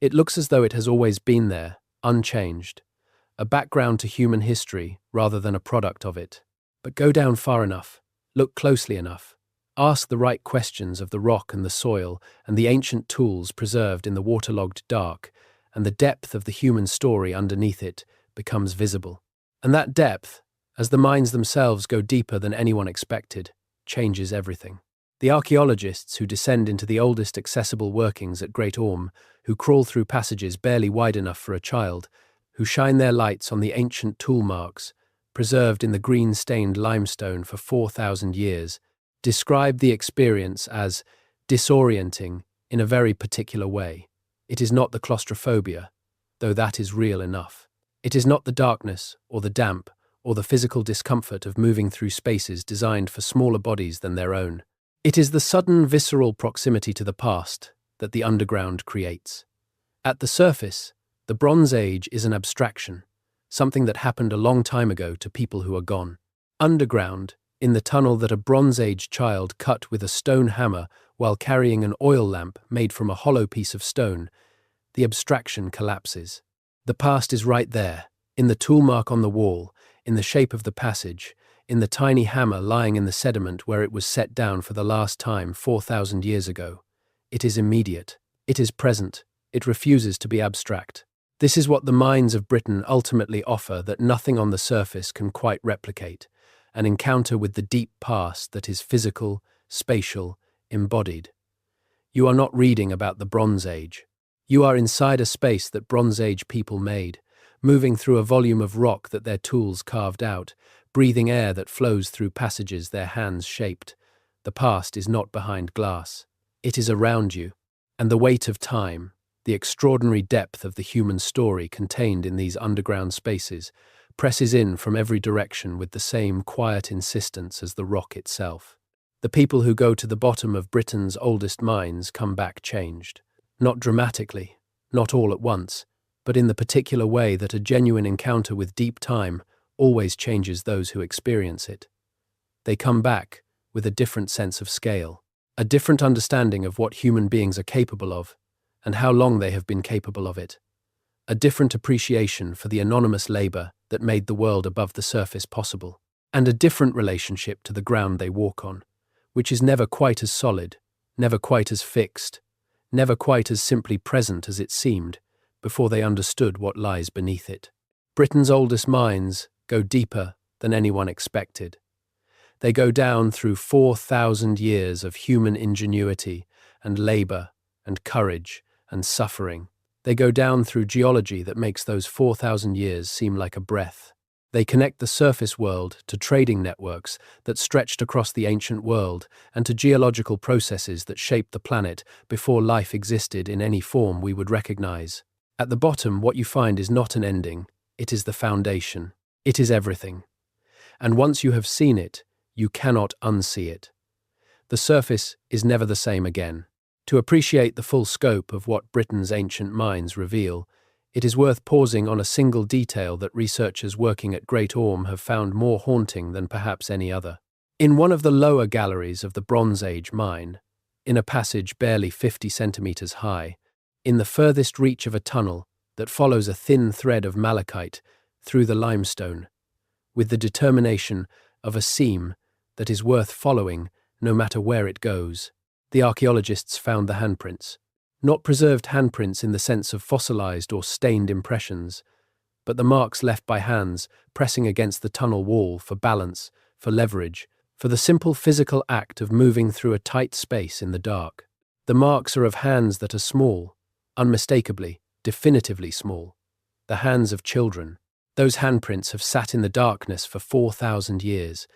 S1: It looks as though it has always been there, unchanged, a background to human history rather than a product of it. But go down far enough, look closely enough, ask the right questions of the rock and the soil and the ancient tools preserved in the waterlogged dark, and the depth of the human story underneath it becomes visible. And that depth, as the mines themselves go deeper than anyone expected, changes everything. The archaeologists who descend into the oldest accessible workings at Great Orme, who crawl through passages barely wide enough for a child, who shine their lights on the ancient tool marks, preserved in the green-stained limestone for 4,000 years, describe the experience as disorienting in a very particular way. It is not the claustrophobia, though that is real enough. It is not the darkness, or the damp, or the physical discomfort of moving through spaces designed for smaller bodies than their own. It is the sudden visceral proximity to the past that the underground creates. At the surface, the Bronze Age is an abstraction, something that happened a long time ago to people who are gone. Underground, in the tunnel that a Bronze Age child cut with a stone hammer while carrying an oil lamp made from a hollow piece of stone, the abstraction collapses. The past is right there, in the tool mark on the wall, in the shape of the passage, in the tiny hammer lying in the sediment where it was set down for the last time 4,000 years ago. It is immediate. It is present. It refuses to be abstract. This is what the mines of Britain ultimately offer that nothing on the surface can quite replicate, an encounter with the deep past that is physical, spatial, embodied. You are not reading about the Bronze Age. You are inside a space that Bronze Age people made, moving through a volume of rock that their tools carved out, breathing air that flows through passages their hands shaped. The past is not behind glass. It is around you, and the weight of time, the extraordinary depth of the human story contained in these underground spaces, presses in from every direction with the same quiet insistence as the rock itself. The people who go to the bottom of Britain's oldest mines come back changed. Not dramatically, not all at once, but in the particular way that a genuine encounter with deep time always changes those who experience it. They come back with a different sense of scale, a different understanding of what human beings are capable of, and how long they have been capable of it. a different appreciation for the anonymous labor that made the world above the surface possible, and a different relationship to the ground they walk on, which is never quite as solid, never quite as fixed, never quite as simply present as it seemed before they understood what lies beneath it. Britain's oldest mines go deeper than anyone expected. They go down through 4,000 years of human ingenuity and labor and courage and suffering. They go down through geology that makes those 4,000 years seem like a breath. They connect the surface world to trading networks that stretched across the ancient world and to geological processes that shaped the planet before life existed in any form we would recognize. At the bottom, what you find is not an ending, it is the foundation. It is everything. And once you have seen it, you cannot unsee it. The surface is never the same again. To appreciate the full scope of what Britain's ancient mines reveal, it is worth pausing on a single detail that researchers working at Great Orme have found more haunting than perhaps any other. In one of the lower galleries of the Bronze Age mine, in a passage barely 50 centimeters high, in the furthest reach of a tunnel that follows a thin thread of malachite through the limestone, with the determination of a seam that is worth following no matter where it goes, the archaeologists found the handprints. Not preserved handprints in the sense of fossilized or stained impressions, but the marks left by hands pressing against the tunnel wall for balance, for leverage, for the simple physical act of moving through a tight space in the dark. The marks are of hands that are small, unmistakably, definitively small. The hands of children. Those handprints have sat in the darkness for 4,000 years,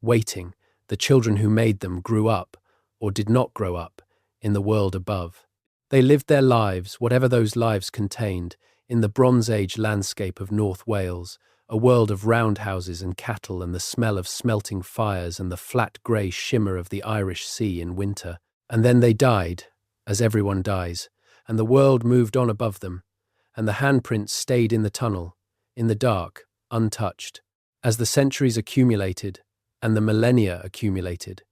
S1: waiting. The children who made them grew up, or did not grow up, in the world above. They lived their lives, whatever those lives contained, in the Bronze Age landscape of North Wales, a world of roundhouses and cattle and the smell of smelting fires and the flat grey shimmer of the Irish Sea in winter. And then they died, as everyone dies, and the world moved on above them, and the handprints stayed in the tunnel, in the dark, untouched. As the centuries accumulated, and the millennia accumulated,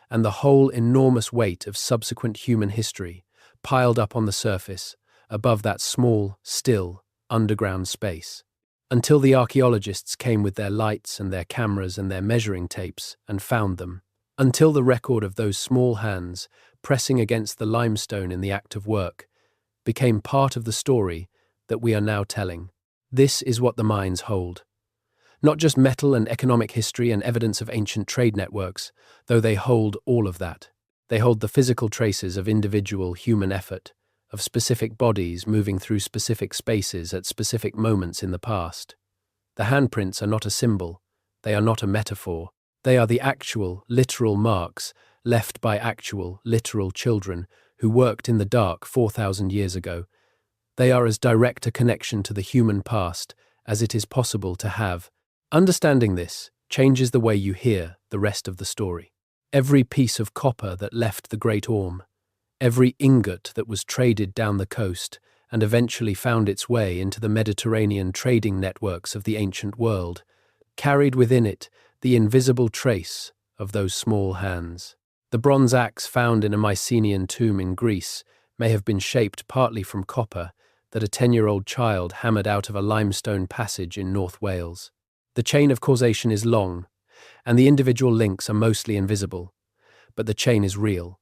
S1: and the whole enormous weight of subsequent human history piled up on the surface, above that small, still, underground space, until the archaeologists came with their lights and their cameras and their measuring tapes and found them, until the record of those small hands pressing against the limestone in the act of work became part of the story that we are now telling. This is what the mines hold. Not just metal and economic history and evidence of ancient trade networks, though they hold all of that. They hold the physical traces of individual human effort, of specific bodies moving through specific spaces at specific moments in the past. The handprints are not a symbol, they are not a metaphor, they are the actual, literal marks left by actual, literal children who worked in the dark 4,000 years ago. They are as direct a connection to the human past as it is possible to have. Understanding this changes the way you hear the rest of the story. Every piece of copper that left the Great Orme, every ingot that was traded down the coast and eventually found its way into the Mediterranean trading networks of the ancient world, carried within it the invisible trace of those small hands. The bronze axe found in a Mycenaean tomb in Greece may have been shaped partly from copper that a 10-year-old child hammered out of a limestone passage in North Wales. The chain of causation is long, and the individual links are mostly invisible, but the chain is real.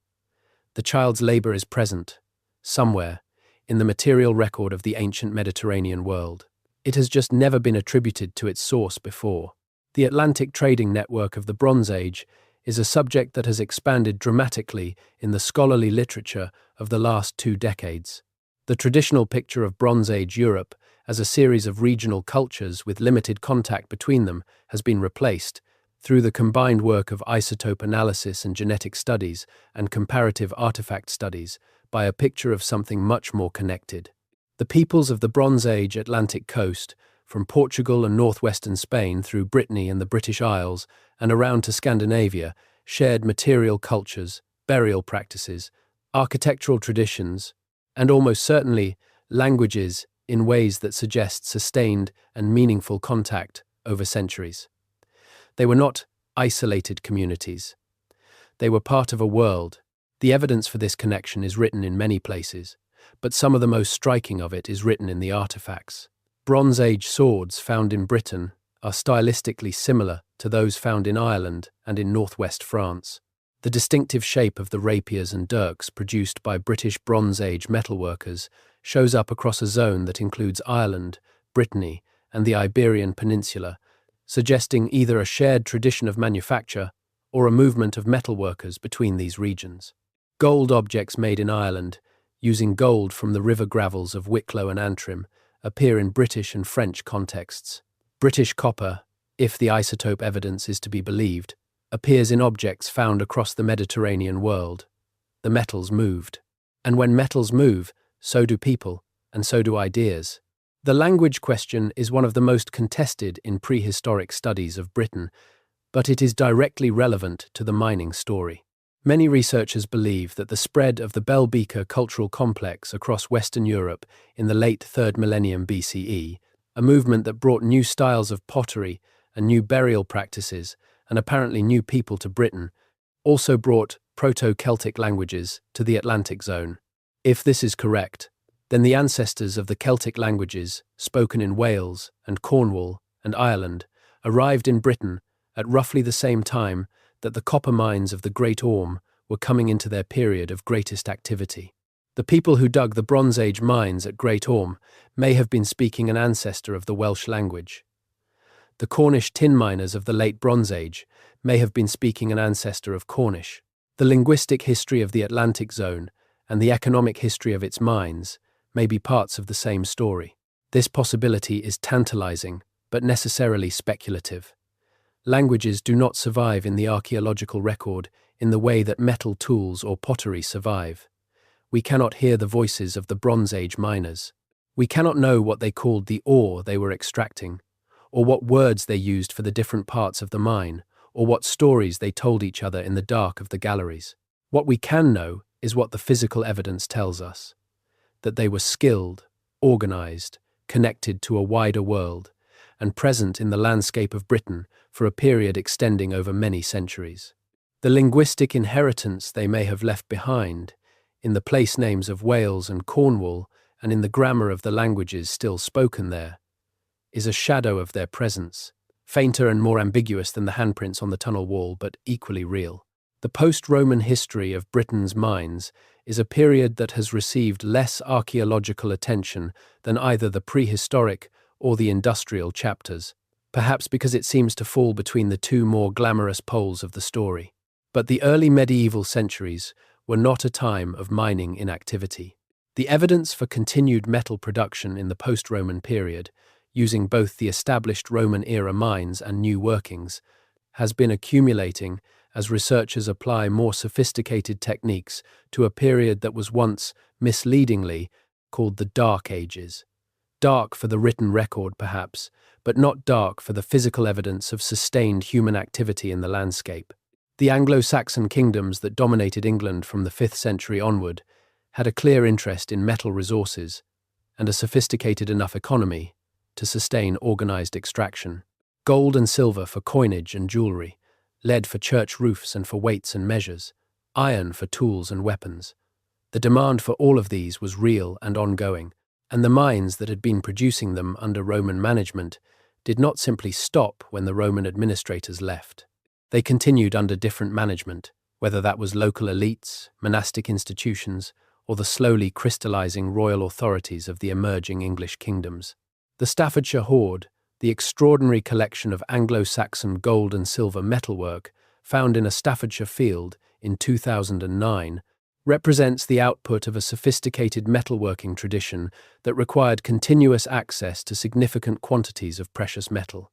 S1: The child's labor is present, somewhere, in the material record of the ancient Mediterranean world. It has just never been attributed to its source before. The Atlantic trading network of the Bronze Age is a subject that has expanded dramatically in the scholarly literature of the last 2 decades. The traditional picture of Bronze Age Europe as a series of regional cultures with limited contact between them has been replaced, through the combined work of isotope analysis and genetic studies and comparative artifact studies, by a picture of something much more connected. The peoples of the Bronze Age Atlantic coast, from Portugal and northwestern Spain through Brittany and the British Isles and around to Scandinavia, shared material cultures, burial practices, architectural traditions, and almost certainly languages in ways that suggest sustained and meaningful contact over centuries. They were not isolated communities. They were part of a world. The evidence for this connection is written in many places, but some of the most striking of it is written in the artifacts. Bronze Age swords found in Britain are stylistically similar to those found in Ireland and in northwest France. The distinctive shape of the rapiers and dirks produced by British Bronze Age metalworkers shows up across a zone that includes Ireland, Brittany, and the Iberian Peninsula, suggesting either a shared tradition of manufacture or a movement of metalworkers between these regions. Gold objects made in Ireland, using gold from the river gravels of Wicklow and Antrim, appear in British and French contexts. British copper, if the isotope evidence is to be believed, appears in objects found across the Mediterranean world. The metals moved. And when metals move, so do people, and so do ideas. The language question is one of the most contested in prehistoric studies of Britain, but it is directly relevant to the mining story. Many researchers believe that the spread of the Bell Beaker cultural complex across Western Europe in the late 3rd millennium BCE, a movement that brought new styles of pottery and new burial practices and apparently new people to Britain, also brought Proto-Celtic languages to the Atlantic zone. If this is correct, then the ancestors of the Celtic languages, spoken in Wales and Cornwall and Ireland, arrived in Britain at roughly the same time that the copper mines of the Great Orme were coming into their period of greatest activity. The people who dug the Bronze Age mines at Great Orme may have been speaking an ancestor of the Welsh language. The Cornish tin miners of the late Bronze Age may have been speaking an ancestor of Cornish. The linguistic history of the Atlantic zone and the economic history of its mines may be parts of the same story. This possibility is tantalizing, but necessarily speculative. Languages do not survive in the archaeological record in the way that metal tools or pottery survive. We cannot hear the voices of the Bronze Age miners. We cannot know what they called the ore they were extracting, or what words they used for the different parts of the mine, or what stories they told each other in the dark of the galleries. What we can know is what the physical evidence tells us: that they were skilled, organized, connected to a wider world, and present in the landscape of Britain for a period extending over many centuries. The linguistic inheritance they may have left behind, in the place names of Wales and Cornwall and in the grammar of the languages still spoken there, is a shadow of their presence, fainter and more ambiguous than the handprints on the tunnel wall, but equally real. The post-Roman history of Britain's mines is a period that has received less archaeological attention than either the prehistoric or the industrial chapters, perhaps because it seems to fall between the two more glamorous poles of the story. But the early medieval centuries were not a time of mining inactivity. The evidence for continued metal production in the post-Roman period, using both the established Roman-era mines and new workings, has been accumulating as researchers apply more sophisticated techniques to a period that was once, misleadingly, called the Dark Ages. Dark for the written record, perhaps, but not dark for the physical evidence of sustained human activity in the landscape. The Anglo-Saxon kingdoms that dominated England from the 5th century onward had a clear interest in metal resources and a sophisticated enough economy to sustain organized extraction. Gold and silver for coinage and jewelry, lead for church roofs and for weights and measures, iron for tools and weapons. The demand for all of these was real and ongoing, and the mines that had been producing them under Roman management did not simply stop when the Roman administrators left. They continued under different management, whether that was local elites, monastic institutions, or the slowly crystallizing royal authorities of the emerging English kingdoms. The Staffordshire hoard, the extraordinary collection of Anglo-Saxon gold and silver metalwork found in a Staffordshire field in 2009, represents the output of a sophisticated metalworking tradition that required continuous access to significant quantities of precious metal.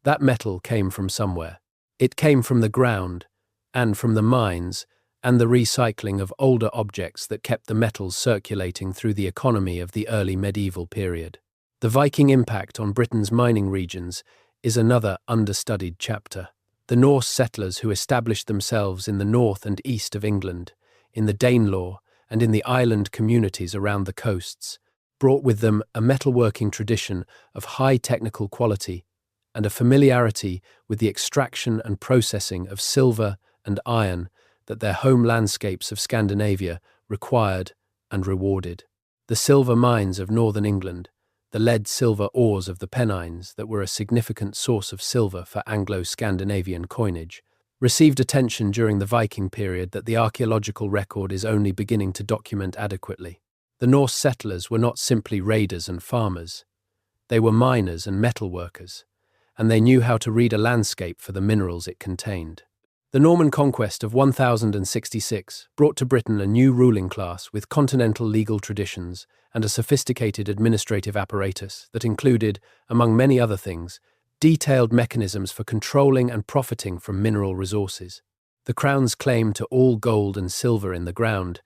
S1: That metal came from somewhere. It came from the ground, and from the mines, and the recycling of older objects that kept the metals circulating through the economy of the early medieval period. The Viking impact on Britain's mining regions is another understudied chapter. The Norse settlers who established themselves in the north and east of England, in the Danelaw, and in the island communities around the coasts, brought with them a metalworking tradition of high technical quality and a familiarity with the extraction and processing of silver and iron that their home landscapes of Scandinavia required and rewarded. the silver mines of northern England, the lead-silver ores of the Pennines that were a significant source of silver for Anglo-Scandinavian coinage, received attention during the Viking period that the archaeological record is only beginning to document adequately. The Norse settlers were not simply raiders and farmers. They were miners and metalworkers, and they knew how to read a landscape for the minerals it contained. The Norman conquest of 1066 brought to Britain a new ruling class with continental legal traditions and a sophisticated administrative apparatus that included, among many other things, detailed mechanisms for controlling and profiting from mineral resources. The Crown's claim to all gold and silver in the ground,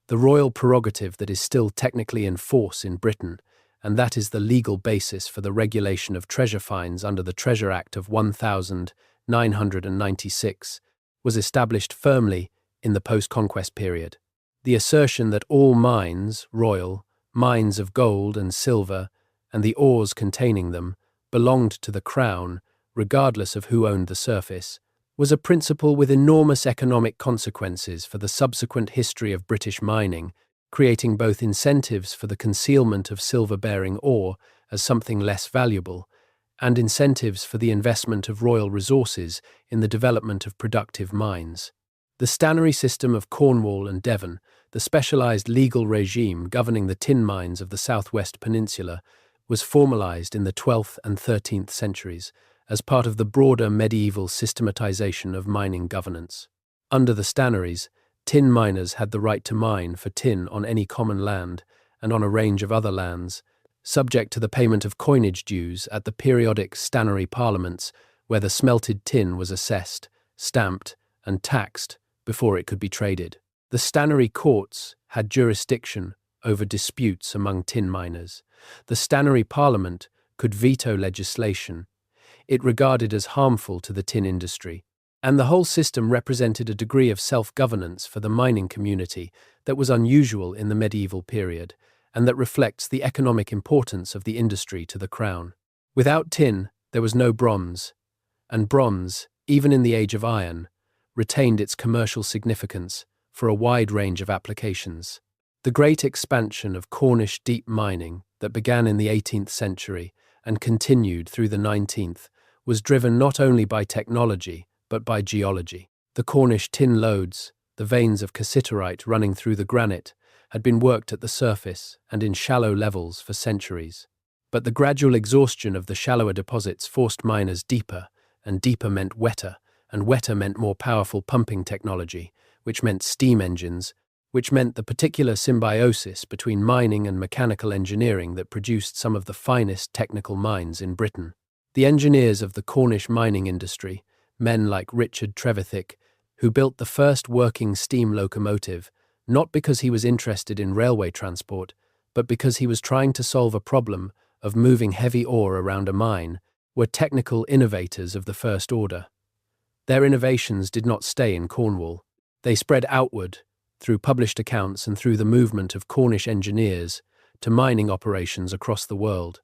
S1: the royal prerogative that is still technically in force in Britain, and that is the legal basis for the regulation of treasure finds under the Treasure Act of 1996, was established firmly in the post-conquest period. The assertion that all mines, royal, mines of gold and silver, and the ores containing them, belonged to the Crown, regardless of who owned the surface, was a principle with enormous economic consequences for the subsequent history of British mining, creating both incentives for the concealment of silver-bearing ore as something less valuable, and incentives for the investment of royal resources in the development of productive mines. The stannary system of Cornwall and Devon, the specialized legal regime governing the tin mines of the southwest peninsula, was formalized in the 12th and 13th centuries as part of the broader medieval systematization of mining governance. Under the stannaries, tin miners had the right to mine for tin on any common land and on a range of other lands, subject to the payment of coinage dues at the periodic stannary parliaments where the smelted tin was assessed, stamped, and taxed before it could be traded. The stannary courts had jurisdiction over disputes among tin miners. The stannary parliament could veto legislation it regarded as harmful to the tin industry, and the whole system represented a degree of self-governance for the mining community that was unusual in the medieval period, and that reflects the economic importance of the industry to the Crown. Without tin, there was no bronze, and bronze, even in the age of iron, retained its commercial significance for a wide range of applications. The great expansion of Cornish deep mining that began in the 18th century and continued through the 19th was driven not only by technology but by geology. The Cornish tin lodes, the veins of cassiterite running through the granite, had been worked at the surface and in shallow levels for centuries. But the gradual exhaustion of the shallower deposits forced miners deeper, and deeper meant wetter, and wetter meant more powerful pumping technology, which meant steam engines, which meant the particular symbiosis between mining and mechanical engineering that produced some of the finest technical minds in Britain. The engineers of the Cornish mining industry, men like Richard Trevithick, who built the first working steam locomotive, not because he was interested in railway transport, but because he was trying to solve a problem of moving heavy ore around a mine, were technical innovators of the first order. Their innovations did not stay in Cornwall. They spread outward, through published accounts and through the movement of Cornish engineers, to mining operations across the world,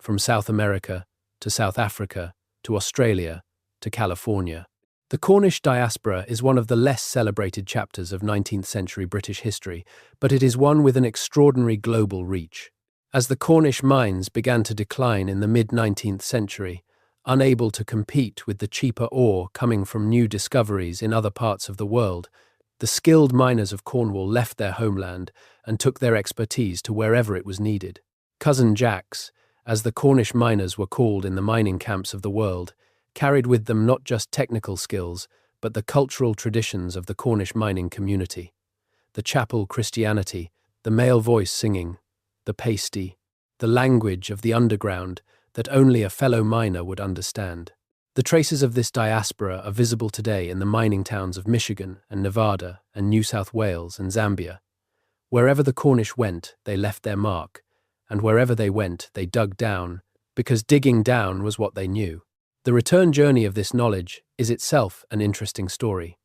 S1: from South America to South Africa to Australia to California. The Cornish diaspora is one of the less celebrated chapters of 19th century British history, but it is one with an extraordinary global reach. As the Cornish mines began to decline in the mid-19th century, unable to compete with the cheaper ore coming from new discoveries in other parts of the world, the skilled miners of Cornwall left their homeland and took their expertise to wherever it was needed. Cousin Jacks, as the Cornish miners were called in the mining camps of the world, carried with them not just technical skills, but the cultural traditions of the Cornish mining community. The chapel Christianity, the male voice singing, the pasty, the language of the underground that only a fellow miner would understand. The traces of this diaspora are visible today in the mining towns of Michigan and Nevada and New South Wales and Zambia. Wherever the Cornish went, they left their mark, and wherever they went, they dug down, because digging down was what they knew. The return journey of this knowledge is itself an interesting story.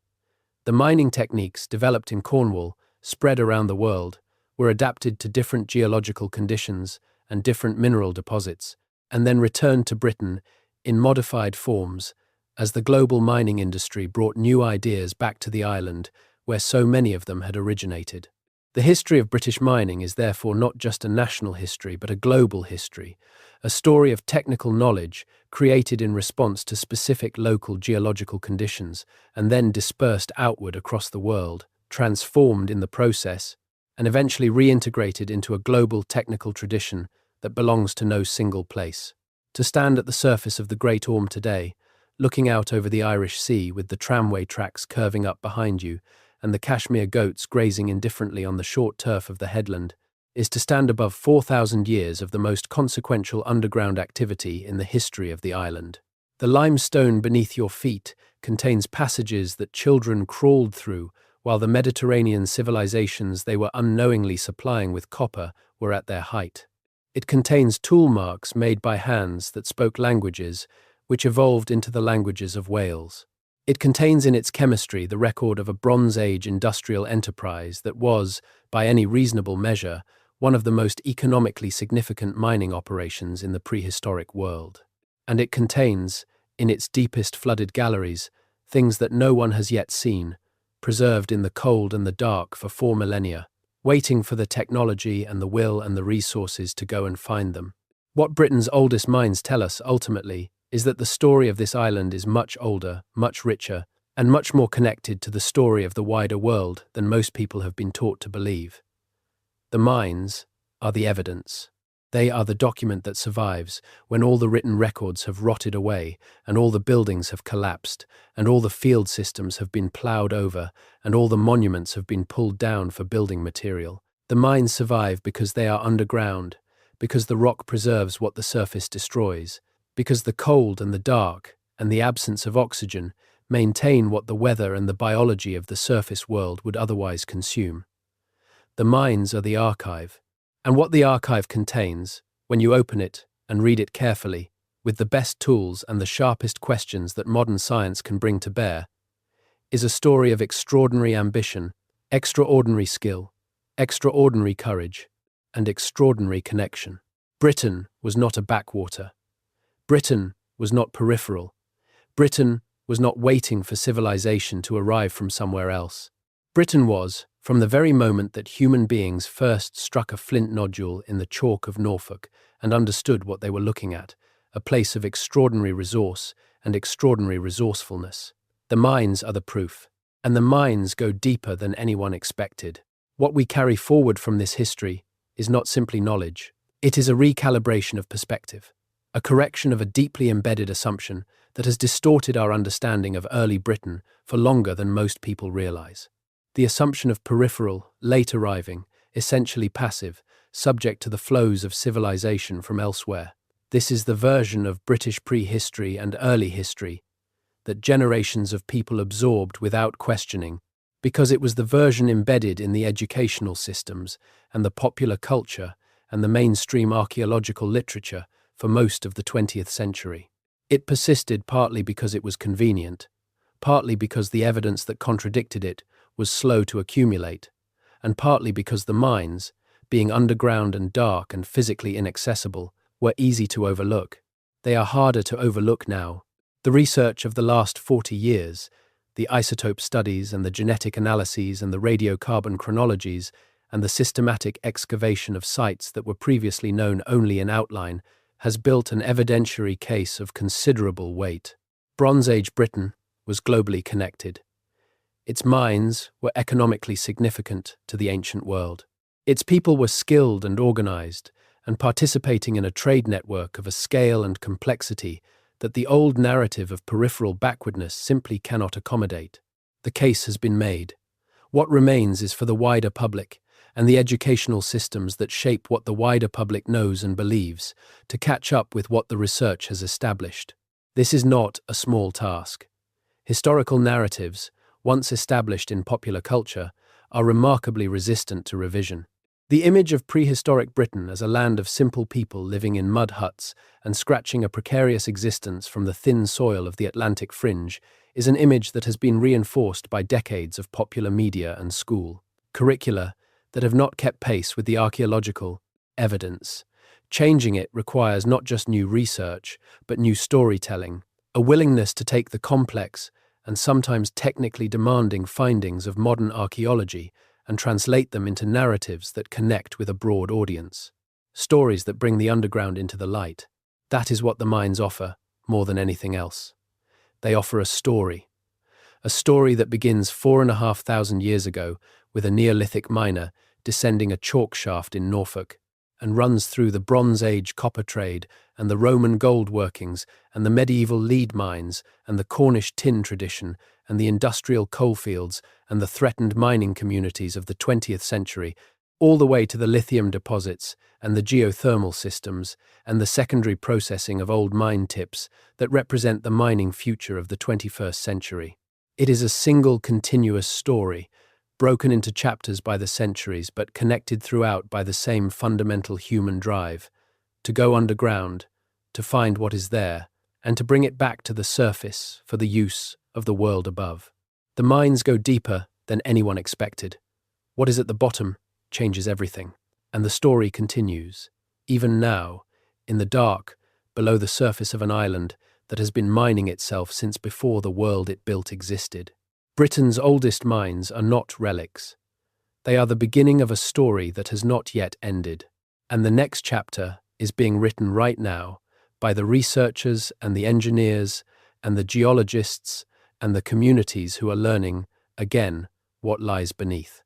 S1: The mining techniques developed in Cornwall, spread around the world, were adapted to different geological conditions and different mineral deposits, and then returned to Britain in modified forms as the global mining industry brought new ideas back to the island where so many of them had originated. The history of British mining is therefore not just a national history, but a global history, a story of technical knowledge created in response to specific local geological conditions and then dispersed outward across the world, transformed in the process, and eventually reintegrated into a global technical tradition that belongs to no single place. To stand at the surface of the Great Orme today, looking out over the Irish Sea with the tramway tracks curving up behind you and the Kashmir goats grazing indifferently on the short turf of the headland, is to stand above 4,000 years of the most consequential underground activity in the history of the island. The limestone beneath your feet contains passages that children crawled through while the Mediterranean civilizations they were unknowingly supplying with copper were at their height. It contains tool marks made by hands that spoke languages which evolved into the languages of Wales. It contains in its chemistry the record of a Bronze Age industrial enterprise that was, by any reasonable measure, one of the most economically significant mining operations in the prehistoric world. And it contains, in its deepest flooded galleries, things that no one has yet seen, preserved in the cold and the dark for 4 millennia, waiting for the technology and the will and the resources to go and find them. What Britain's oldest mines tell us, ultimately, is that the story of this island is much older, much richer, and much more connected to the story of the wider world than most people have been taught to believe. The mines are the evidence. They are the document that survives when all the written records have rotted away and all the buildings have collapsed and all the field systems have been ploughed over and all the monuments have been pulled down for building material. The mines survive because they are underground, because the rock preserves what the surface destroys, because the cold and the dark and the absence of oxygen maintain what the weather and the biology of the surface world would otherwise consume. The mines are the archive, and what the archive contains, when you open it and read it carefully, with the best tools and the sharpest questions that modern science can bring to bear, is a story of extraordinary ambition, extraordinary skill, extraordinary courage, and extraordinary connection. Britain was not a backwater. Britain was not peripheral. Britain was not waiting for civilization to arrive from somewhere else. Britain was, from the very moment that human beings first struck a flint nodule in the chalk of Norfolk and understood what they were looking at, a place of extraordinary resource and extraordinary resourcefulness. The mines are the proof, and the mines go deeper than anyone expected. What we carry forward from this history is not simply knowledge. It is a recalibration of perspective, a correction of a deeply embedded assumption that has distorted our understanding of early Britain for longer than most people realize. The assumption of peripheral, late arriving, essentially passive, subject to the flows of civilization from elsewhere. This is the version of British prehistory and early history that generations of people absorbed without questioning, because it was the version embedded in the educational systems and the popular culture and the mainstream archaeological literature for most of the 20th century. It persisted partly because it was convenient, partly because the evidence that contradicted it was slow to accumulate, and partly because the mines, being underground and dark and physically inaccessible, were easy to overlook. They are harder to overlook now. The research of the last 40 years, the isotope studies and the genetic analyses and the radiocarbon chronologies and the systematic excavation of sites that were previously known only in outline, has built an evidentiary case of considerable weight. Bronze Age Britain was globally connected. Its mines were economically significant to the ancient world. Its people were skilled and organized, and participating in a trade network of a scale and complexity that the old narrative of peripheral backwardness simply cannot accommodate. The case has been made. What remains is for the wider public, and the educational systems that shape what the wider public knows and believes, to catch up with what the research has established. This is not a small task. Historical narratives, once established in popular culture, are remarkably resistant to revision. The image of prehistoric Britain as a land of simple people living in mud huts and scratching a precarious existence from the thin soil of the Atlantic fringe is an image that has been reinforced by decades of popular media and school curricula that have not kept pace with the archaeological evidence. Changing it requires not just new research, but new storytelling, a willingness to take the complex and sometimes technically demanding findings of modern archaeology and translate them into narratives that connect with a broad audience. Stories that bring the underground into the light. That is what the mines offer, more than anything else. They offer a story that begins 4,500 years ago with a Neolithic miner descending a chalk shaft in Norfolk, and runs through the Bronze Age copper trade and the Roman gold workings and the medieval lead mines and the Cornish tin tradition and the industrial coalfields and the threatened mining communities of the 20th century, all the way to the lithium deposits and the geothermal systems and the secondary processing of old mine tips that represent the mining future of the 21st century. It is a single continuous story, broken into chapters by the centuries but connected throughout by the same fundamental human drive, to go underground, to find what is there, and to bring it back to the surface for the use of the world above. The mines go deeper than anyone expected. What is at the bottom changes everything, and the story continues, even now, in the dark, below the surface of an island that has been mining itself since before the world it built existed. Britain's oldest mines are not relics. They are the beginning of a story that has not yet ended, and the next chapter is being written right now by the researchers and the engineers and the geologists and the communities who are learning, again, what lies beneath.